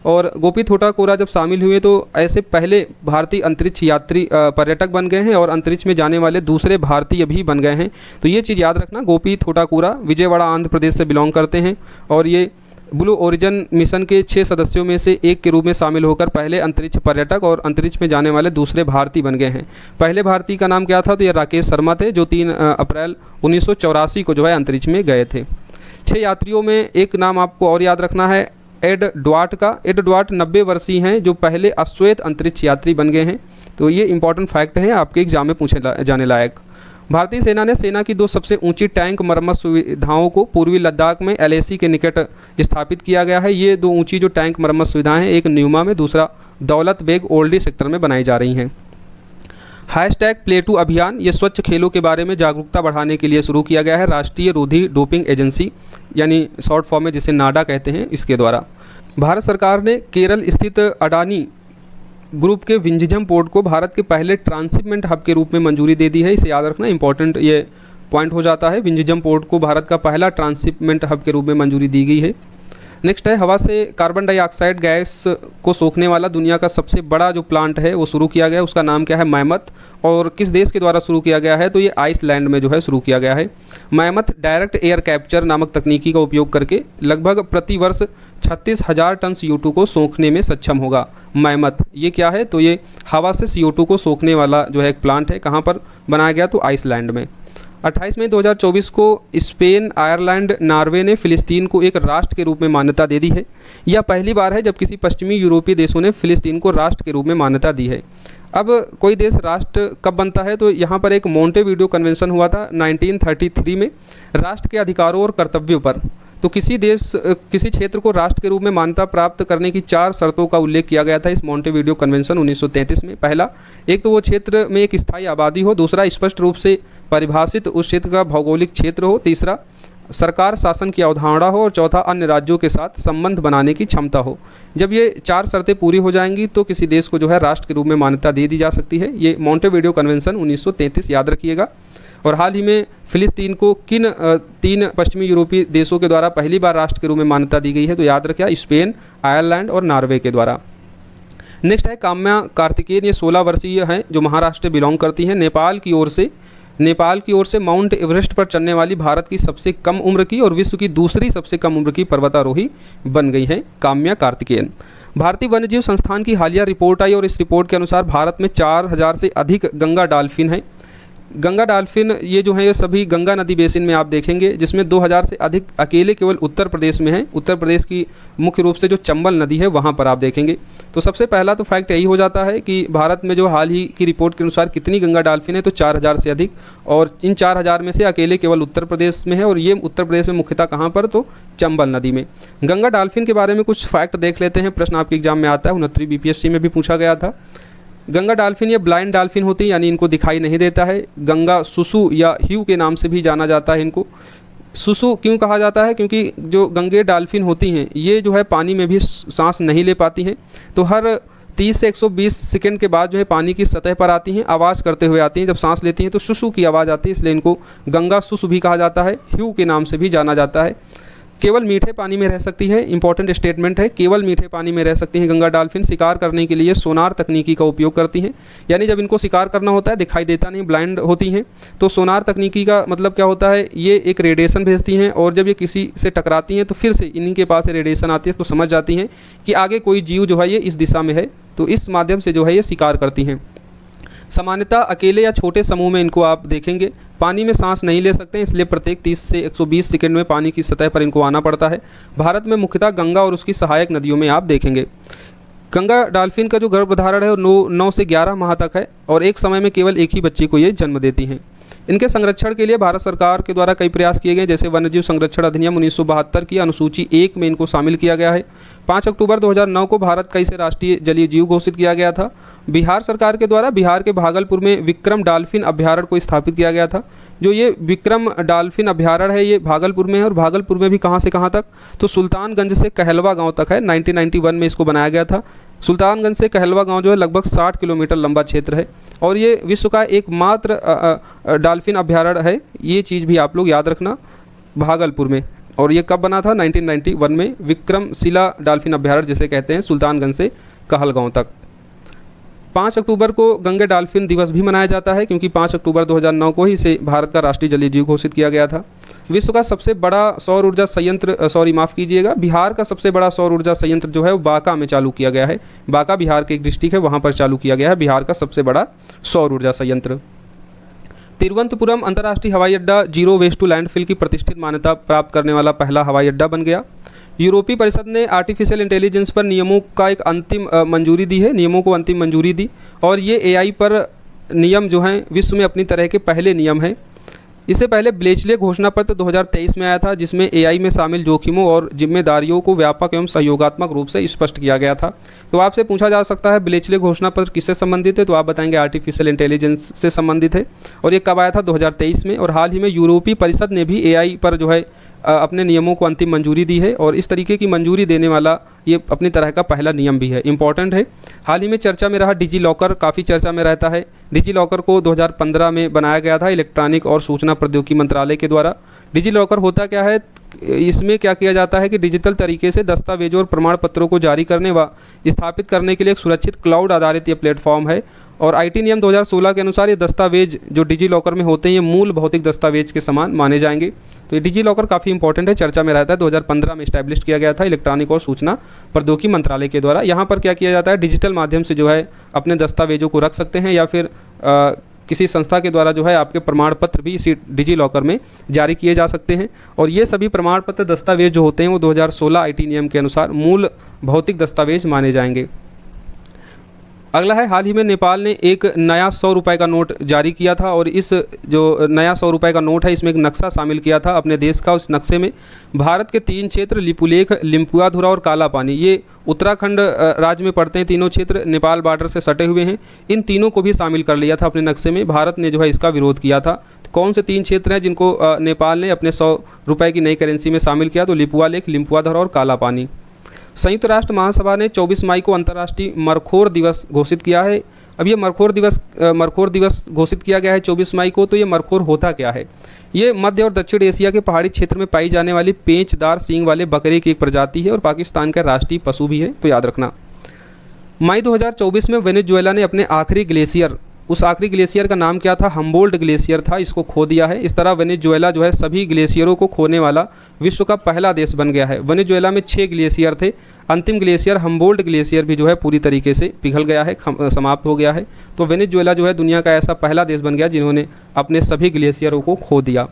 और गोपी थोटाकुरा जब शामिल हुए तो ऐसे पहले भारतीय अंतरिक्ष यात्री पर्यटक बन गए हैं और अंतरिक्ष में जाने वाले दूसरे भारतीय भी बन गए हैं। तो ये चीज़ याद रखना, गोपी थोटाकुरा विजयवाड़ा आंध्र प्रदेश से बिलोंग करते हैं और ये ब्लू ओरिजिन मिशन के 6 सदस्यों में से एक के रूप में शामिल होकर पहले अंतरिक्ष पर्यटक और अंतरिक्ष में जाने वाले दूसरे भारतीय बन गए हैं। पहले भारतीय का नाम क्या था? तो ये राकेश शर्मा थे, जो 3 अप्रैल 1984 को जो है अंतरिक्ष में गए थे। 6 यात्रियों में एक नाम आपको और याद रखना है, एड ड्वार्ट का। एड ड्वार्ट 90 वर्षीय हैं, जो पहले अश्वेत अंतरिक्ष यात्री बन गए हैं। तो ये इंपॉर्टेंट फैक्ट है, आपके एग्जाम में पूछे जाने लायक। भारतीय सेना ने सेना की 2 सबसे ऊंची टैंक मरम्मत सुविधाओं को पूर्वी लद्दाख में LAC के निकट स्थापित किया गया है। ये 2 ऊंची जो टैंक मरम्मत सुविधाएं हैं, एक न्यूमा में, दूसरा दौलत बेग ओल्डी सेक्टर में बनाई जा रही हैं। #प्लेटू अभियान, ये स्वच्छ खेलों के बारे में जागरूकता बढ़ाने के लिए शुरू किया गया है राष्ट्रीय रोधी डोपिंग एजेंसी यानी शॉर्ट फॉर्म में जिसे नाडा कहते हैं, इसके द्वारा। भारत सरकार ने केरल स्थित अडानी ग्रुप के विंझिझम पोर्ट को भारत के पहले ट्रांसशिपमेंट हब के रूप में मंजूरी दे दी है। इसे याद रखना, इंपॉर्टेंट ये पॉइंट हो जाता है। विंझिझम पोर्ट को भारत का पहला ट्रांसशिपमेंट हब के रूप में मंजूरी दी गई है। नेक्स्ट है, हवा से कार्बन डाइऑक्साइड गैस को सोखने वाला दुनिया का सबसे बड़ा जो प्लांट है वो शुरू किया गया है। उसका नाम क्या है? मैमथ। और किस देश के द्वारा शुरू किया गया है? तो ये आइसलैंड में जो है शुरू किया गया है। मैमथ डायरेक्ट एयर कैप्चर नामक तकनीकी का उपयोग करके लगभग प्रति वर्ष 36,000 टन CO2 को सोखने में सक्षम होगा। मैमथ ये क्या है? तो ये हवा से CO2 को सोखने वाला जो है एक प्लांट है। कहाँ पर बनाया गया? तो आइसलैंड में। 28 मई 2024 को स्पेन, आयरलैंड, नॉर्वे ने फ़िलिस्तीन को एक राष्ट्र के रूप में मान्यता दे दी है। यह पहली बार है जब किसी पश्चिमी यूरोपीय देशों ने फ़िलिस्तीन को राष्ट्र के रूप में मान्यता दी है। अब कोई देश राष्ट्र कब बनता है? तो यहाँ पर एक मोंटेवीडियो कन्वेंशन हुआ था 1933 में राष्ट्र के अधिकारों और कर्तव्यों पर। तो किसी क्षेत्र को राष्ट्र के रूप में मान्यता प्राप्त करने की 4 शर्तों का उल्लेख किया गया था इस मोंटेवीडियो कन्वेंशन 1933 में। पहला, एक तो वो क्षेत्र में एक स्थायी आबादी हो। दूसरा, स्पष्ट रूप से परिभाषित उस क्षेत्र का भौगोलिक क्षेत्र हो। तीसरा, सरकार शासन की अवधारणा हो। और चौथा, अन्य राज्यों के साथ संबंध बनाने की क्षमता हो। जब ये 4 शर्तें पूरी हो जाएंगी तो किसी देश को जो है राष्ट्र के रूप में मान्यता दे दी जा सकती है। ये मोंटेवीडियो कन्वेंशन 1933 याद रखिएगा। और हाल ही में फ़िलिस्तीन को किन 3 पश्चिमी यूरोपीय देशों के द्वारा पहली बार राष्ट्र के रूप में मान्यता दी गई है? तो याद रखिए, स्पेन, आयरलैंड और नॉर्वे के द्वारा। नेक्स्ट है काम्या कार्तिकेयन, ये 16 वर्षीय हैं जो महाराष्ट्र बिलोंग करती हैं। नेपाल की ओर से माउंट एवरेस्ट पर चढ़ने वाली भारत की सबसे कम उम्र की और विश्व की दूसरी सबसे कम उम्र की पर्वतारोही बन गई हैं काम्या कार्तिकेयन। भारतीय वन्यजीव संस्थान की हालिया रिपोर्ट आई और इस रिपोर्ट के अनुसार भारत में 4000 से अधिक गंगा डॉल्फिन हैं। गंगा डॉल्फिन ये जो है ये सभी गंगा नदी बेसिन में आप देखेंगे, जिसमें 2000 से अधिक अकेले केवल उत्तर प्रदेश में हैं। उत्तर प्रदेश की मुख्य रूप से जो चंबल नदी है वहाँ पर आप देखेंगे। तो सबसे पहला तो फैक्ट यही हो जाता है कि भारत में जो हाल ही की रिपोर्ट के अनुसार कितनी गंगा डॉल्फिन है? तो 4000 से अधिक। और इन 4000 में से अकेले केवल उत्तर प्रदेश में है। और ये उत्तर प्रदेश में मुख्यतः कहाँ पर? तो चंबल नदी में। गंगा डॉल्फिन के बारे में कुछ फैक्ट देख लेते हैं, प्रश्न आपके एग्जाम में आता है, 69 BPSC में भी पूछा गया था। गंगा डॉल्फिन ये ब्लाइंड डॉल्फिन होती है, यानी इनको दिखाई नहीं देता है। गंगा सुसु या ह्यू के नाम से भी जाना जाता है इनको। सुसु क्यों कहा जाता है? क्योंकि जो गंगे डॉल्फिन होती हैं ये जो है पानी में भी सांस नहीं ले पाती हैं। तो हर 30 से 120 सेकंड के बाद जो है पानी की सतह पर आती हैं, आवाज़ करते हुए आती हैं। जब सांस लेती हैं तो सुसु की आवाज़ आती है, इसलिए इनको गंगा सुसु भी कहा जाता है, ह्यू के नाम से भी जाना जाता है। केवल मीठे पानी में रह सकती है, इंपॉर्टेंट स्टेटमेंट है, केवल मीठे पानी में रह सकती हैं गंगा डॉल्फिन। शिकार करने के लिए सोनार तकनीकी का उपयोग करती हैं, यानी जब इनको शिकार करना होता है दिखाई देता नहीं, ब्लाइंड होती हैं, तो सोनार तकनीकी का मतलब क्या होता है, ये एक रेडिएशन भेजती हैं और जब ये किसी से टकराती हैं तो फिर से इन्हीं के पास रेडिएशन आती है तो समझ जाती हैं कि आगे कोई जीव जो है ये इस दिशा में है, तो इस माध्यम से जो है ये शिकार करती हैं। सामान्यतः अकेले या छोटे समूह में इनको आप देखेंगे। पानी में सांस नहीं ले सकते, इसलिए प्रत्येक 30 से 120 सेकंड में पानी की सतह पर इनको आना पड़ता है। भारत में मुख्यतः गंगा और उसकी सहायक नदियों में आप देखेंगे। गंगा डॉल्फिन का जो गर्भधारण है वो 9 से 11 माह तक है और एक समय में केवल एक ही बच्चे को ये जन्म देती हैं। इनके संरक्षण के लिए भारत सरकार के द्वारा कई प्रयास किए गए, जैसे वन्यजीव संरक्षण अधिनियम 1972 की अनुसूची 1 में इनको शामिल किया गया है। 5 अक्टूबर 2009 को भारत का इसे राष्ट्रीय जलीय जीव घोषित किया गया था। बिहार सरकार के द्वारा बिहार के भागलपुर में विक्रम डॉल्फिन अभ्यारण्य को स्थापित किया गया था। जो ये विक्रम डॉल्फिन अभ्यारण्य है ये भागलपुर में है और भागलपुर में भी कहाँ से कहाँ तक, तो सुल्तानगंज से कहलवा गाँव तक है। 1991 में इसको बनाया गया था। सुल्तानगंज से कहलवा गांव जो है लगभग 60 किलोमीटर लंबा क्षेत्र है और ये विश्व का एकमात्र डॉल्फिन अभ्यारण्य है। ये चीज़ भी आप लोग याद रखना, भागलपुर में। और ये कब बना था? 1991 में, विक्रमशिला डॉल्फिन अभ्यारण्य जिसे कहते हैं, सुल्तानगंज से कहलगांव तक। 5 अक्टूबर को गंगा डॉल्फिन दिवस भी मनाया जाता है क्योंकि 5 अक्टूबर 2009 को ही इसे भारत का राष्ट्रीय जलीय जीव घोषित किया गया था। विश्व का सबसे बड़ा सौर ऊर्जा संयंत्र, बिहार का सबसे बड़ा सौर ऊर्जा संयंत्र जो है वो बांका में चालू किया गया है। बांका बिहार के एक डिस्ट्रिक्ट है, वहाँ पर चालू किया गया है बिहार का सबसे बड़ा सौर ऊर्जा संयंत्र। तिरुवनंतपुरम अंतर्राष्ट्रीय हवाई अड्डा जीरो वेस्ट टू लैंडफिल की प्रतिष्ठित मान्यता प्राप्त करने वाला पहला हवाई अड्डा बन गया। यूरोपीय परिषद ने आर्टिफिशियल इंटेलिजेंस पर नियमों का एक अंतिम मंजूरी दी है, नियमों को अंतिम मंजूरी दी और ये एआई पर नियम जो हैं विश्व में अपनी तरह के पहले नियम हैं। इससे पहले ब्लेचले घोषणा पत्र 2023 में आया था जिसमें एआई में शामिल जोखिमों और जिम्मेदारियों को व्यापक एवं सहयोगात्मक रूप से स्पष्ट किया गया था। तो आपसे पूछा जा सकता है ब्लेचले घोषणा पत्र किससे संबंधित है, तो आप बताएंगे आर्टिफिशियल इंटेलिजेंस से संबंधित है और ये कब आया था? 2023 में। और हाल ही में यूरोपीय परिषद ने भी एआई पर जो है अपने नियमों को अंतिम मंजूरी दी है और इस तरीके की मंजूरी देने वाला ये अपनी तरह का पहला नियम भी है, इंपॉर्टेंट है। हाल ही में चर्चा में रहा डिजी लॉकर, काफ़ी चर्चा में रहता है। डिजी लॉकर को 2015 में बनाया गया था इलेक्ट्रॉनिक और सूचना प्रौद्योगिकी मंत्रालय के द्वारा। डिजी लॉकर होता क्या है? इसमें क्या किया जाता है कि डिजिटल तरीके से दस्तावेजों और प्रमाण पत्रों को जारी करने व स्थापित करने के लिए एक सुरक्षित क्लाउड आधारित ये प्लेटफॉर्म है और आईटी नियम 2016 के अनुसार ये दस्तावेज जो डिजी लॉकर में होते हैं ये मूल भौतिक दस्तावेज के समान माने जाएंगे। तो ये डिजी लॉकर काफ़ी इंपॉर्टेंट है, चर्चा में रहता है। 2015 में इस्टेब्लिश किया गया था इलेक्ट्रॉनिक और सूचना प्रौद्योगिकी मंत्रालय के द्वारा। यहाँ पर क्या किया जाता है, डिजिटल माध्यम से जो है अपने दस्तावेजों को रख सकते हैं या फिर किसी संस्था के द्वारा जो है आपके प्रमाण पत्र भी इसी डिजी लॉकर में जारी किए जा सकते हैं और ये सभी प्रमाण पत्र दस्तावेज जो होते हैं वो 2016 आईटी नियम के अनुसार मूल भौतिक दस्तावेज माने जाएंगे। अगला है, हाल ही में नेपाल ने एक नया 100 रुपये का नोट जारी किया था और इस जो नया 100 रुपये का नोट है इसमें एक नक्शा शामिल किया था अपने देश का। उस नक्शे में भारत के 3 क्षेत्र लिपुलेख, लिम्पुआधुरा और काला पानी, ये उत्तराखंड राज्य में पड़ते हैं। तीनों क्षेत्र नेपाल बॉर्डर से सटे हुए हैं। इन तीनों को भी शामिल कर लिया था अपने नक्शे में। भारत ने जो है इसका विरोध किया था। कौन से 3 क्षेत्र हैं जिनको नेपाल ने अपने 100 रुपये की नई करेंसी में शामिल किया? तो लिपुआ लेक, लिम्पुआधुरा और काला पानी। संयुक्त राष्ट्र महासभा ने 24 मई को अंतर्राष्ट्रीय मरखोर दिवस घोषित किया है। अब ये मरखोर दिवस घोषित किया गया है 24 मई को। तो ये मरखोर होता क्या है? ये मध्य और दक्षिण एशिया के पहाड़ी क्षेत्र में पाई जाने वाली पेंचदार सींग वाले बकरे की एक प्रजाति है और पाकिस्तान का राष्ट्रीय पशु भी है, तो याद रखना। मई 2024 में वेनेजुएला ने अपने आखिरी ग्लेशियर, उस आखिरी ग्लेशियर का नाम क्या था? हम्बोल्ट ग्लेशियर था, इसको खो दिया है। इस तरह वेनेजुएला जो है सभी ग्लेशियरों को खोने वाला विश्व का पहला देश बन गया है। वेनेजुएला में 6 ग्लेशियर थे। अंतिम ग्लेशियर हम्बोल्ट ग्लेशियर भी जो है पूरी तरीके से पिघल गया है, समाप्त हो गया है। तो वेनेजुएला जो है दुनिया का ऐसा पहला देश बन गया जिन्होंने अपने सभी ग्लेशियरों को खो दिया।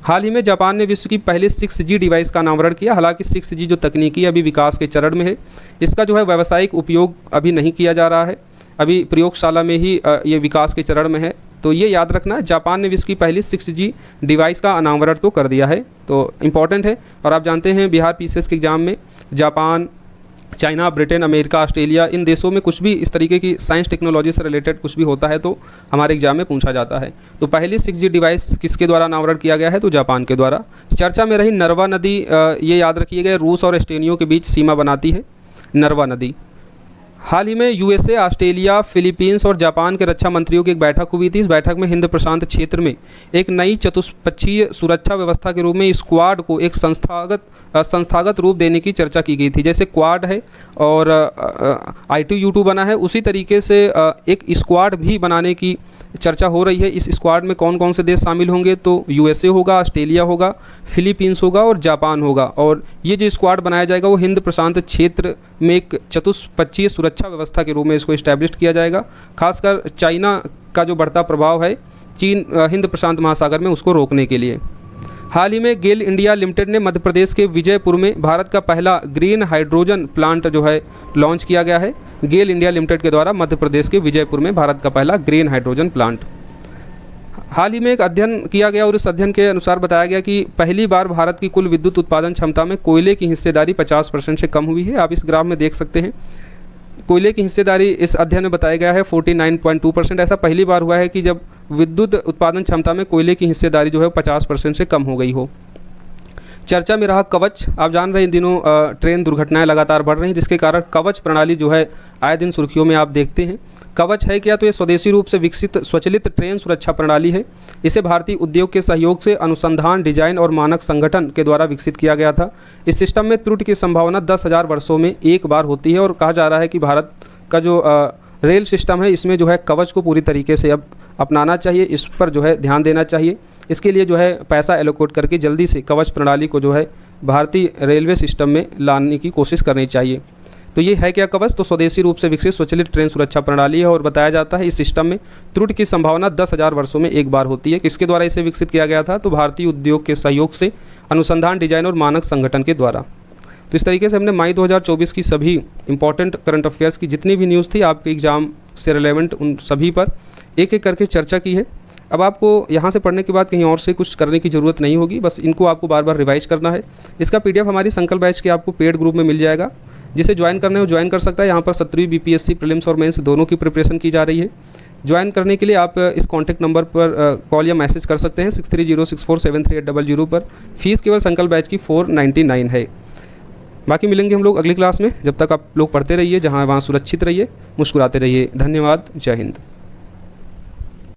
हाल ही में जापान ने विश्व की पहली 6G डिवाइस का अनावरण किया। हालांकि 6G जो तकनीकी अभी विकास के चरण में है, इसका जो है व्यावसायिक उपयोग अभी नहीं किया जा रहा है, अभी प्रयोगशाला में ही ये विकास के चरण में है। तो ये याद रखना, जापान ने विश्व की पहली 6G डिवाइस का अनावरण तो कर दिया है, तो इम्पॉर्टेंट है। और आप जानते हैं बिहार पीसीएस के एग्ज़ाम में Japan, China, Britain, America, Australia, इन देशों में कुछ भी इस तरीके की साइंस टेक्नोलॉजी से रिलेटेड कुछ भी होता है तो हमारे एग्जाम में पूछा जाता है। तो पहली 6G डिवाइस किसके द्वारा अनावरण किया गया है? तो जापान के द्वारा। चर्चा में रही नर्वा नदी, ये याद रखिएगा, रूस और एस्टोनिया के बीच सीमा बनाती है नर्वा नदी। हाल ही में यूएसए, ऑस्ट्रेलिया, फिलीपींस और जापान के रक्षा मंत्रियों की एक बैठक हुई थी। इस बैठक में हिंद प्रशांत क्षेत्र में एक नई चतुष्पक्षीय सुरक्षा व्यवस्था के रूप में स्क्वाड को एक संस्थागत रूप देने की चर्चा की गई थी। जैसे क्वाड है और I2U2 बना है, उसी तरीके से एक स्क्वाड भी बनाने की चर्चा हो रही है। इस स्क्वाड में कौन कौन से देश शामिल होंगे, तो यूएसए होगा, ऑस्ट्रेलिया होगा, फिलीपींस होगा और जापान होगा। और ये जो स्क्वाड बनाया जाएगा वो हिंद प्रशांत क्षेत्र में एक चतुष्पक्षीय सुरक्षा व्यवस्था के रूप में इसको इस्टेब्लिश किया जाएगा। खासकर चाइना का जो बढ़ता प्रभाव है चीन हिंद प्रशांत महासागर में, उसको रोकने के लिए। हाल ही में गेल इंडिया लिमिटेड ने मध्य प्रदेश के विजयपुर में भारत का पहला ग्रीन हाइड्रोजन प्लांट जो है लॉन्च किया गया है। गेल इंडिया लिमिटेड के द्वारा मध्य प्रदेश के विजयपुर में भारत का पहला ग्रीन हाइड्रोजन प्लांट। हाल ही में एक अध्ययन किया गया और इस अध्ययन के अनुसार बताया गया कि पहली बार भारत की कुल विद्युत उत्पादन क्षमता में कोयले की हिस्सेदारी 50% से कम हुई है। आप इस ग्राफ में देख सकते हैं, कोयले की हिस्सेदारी इस अध्ययन में बताया गया है 49.2%। ऐसा पहली बार हुआ है कि जब विद्युत उत्पादन क्षमता में कोयले की हिस्सेदारी जो है 50% से कम हो गई हो। चर्चा में रहा कवच। आप जान रहे हैं इन दिनों ट्रेन दुर्घटनाएं लगातार बढ़ रही हैं, जिसके कारण कवच प्रणाली जो है आए दिन सुर्खियों में आप देखते हैं। कवच है क्या, तो ये स्वदेशी रूप से विकसित स्वचालित ट्रेन सुरक्षा प्रणाली है। इसे भारतीय उद्योग के सहयोग से अनुसंधान, डिजाइन और मानक संगठन के द्वारा विकसित किया गया था। इस सिस्टम में त्रुटि की संभावना 10,000 वर्षों में एक बार होती है और कहा जा रहा है कि भारत का जो रेल सिस्टम है इसमें जो है कवच को पूरी तरीके से अब अपनाना चाहिए, इस पर जो है ध्यान देना चाहिए। इसके लिए जो है पैसा एलोकेट करके जल्दी से कवच प्रणाली को जो है भारतीय रेलवे सिस्टम में लाने की कोशिश करनी चाहिए। तो ये है क्या कवच, तो स्वदेशी रूप से विकसित स्वचालित ट्रेन सुरक्षा प्रणाली है और बताया जाता है इस सिस्टम में त्रुटि की संभावना 10,000 वर्षों में एक बार होती है। किसके द्वारा इसे विकसित किया गया था, तो भारतीय उद्योग के सहयोग से अनुसंधान, डिजाइन और मानक संगठन के द्वारा। तो इस तरीके से हमने मई 2024 की सभी इंपॉर्टेंट करंट अफेयर्स की जितनी भी न्यूज़ थी आपके एग्जाम से रिलेवेंट, उन सभी पर एक एक करके चर्चा की है। अब आपको यहाँ से पढ़ने के बाद कहीं और से कुछ करने की ज़रूरत नहीं होगी, बस इनको आपको बार बार रिवाइज करना है। इसका PDF हमारी संकल्प बैच के आपको पेड ग्रुप में मिल जाएगा, जिसे ज्वाइन करना है वो ज्वाइन कर सकता है। यहाँ पर 17वीं BPSC प्रीलिम्स और मेंस दोनों की प्रिपरेशन की जा रही है। ज्वाइन करने के लिए आप इस कॉन्टैक्ट नंबर पर कॉल या मैसेज कर सकते हैं 6306473800 पर। फीस केवल संकल्प बैच की 499 है। बाकी मिलेंगे हम लोग अगली क्लास में। जब तक आप लोग पढ़ते रहिए, जहाँ वहाँ सुरक्षित रहिए, मुस्कुराते रहिए। धन्यवाद। जय हिंद।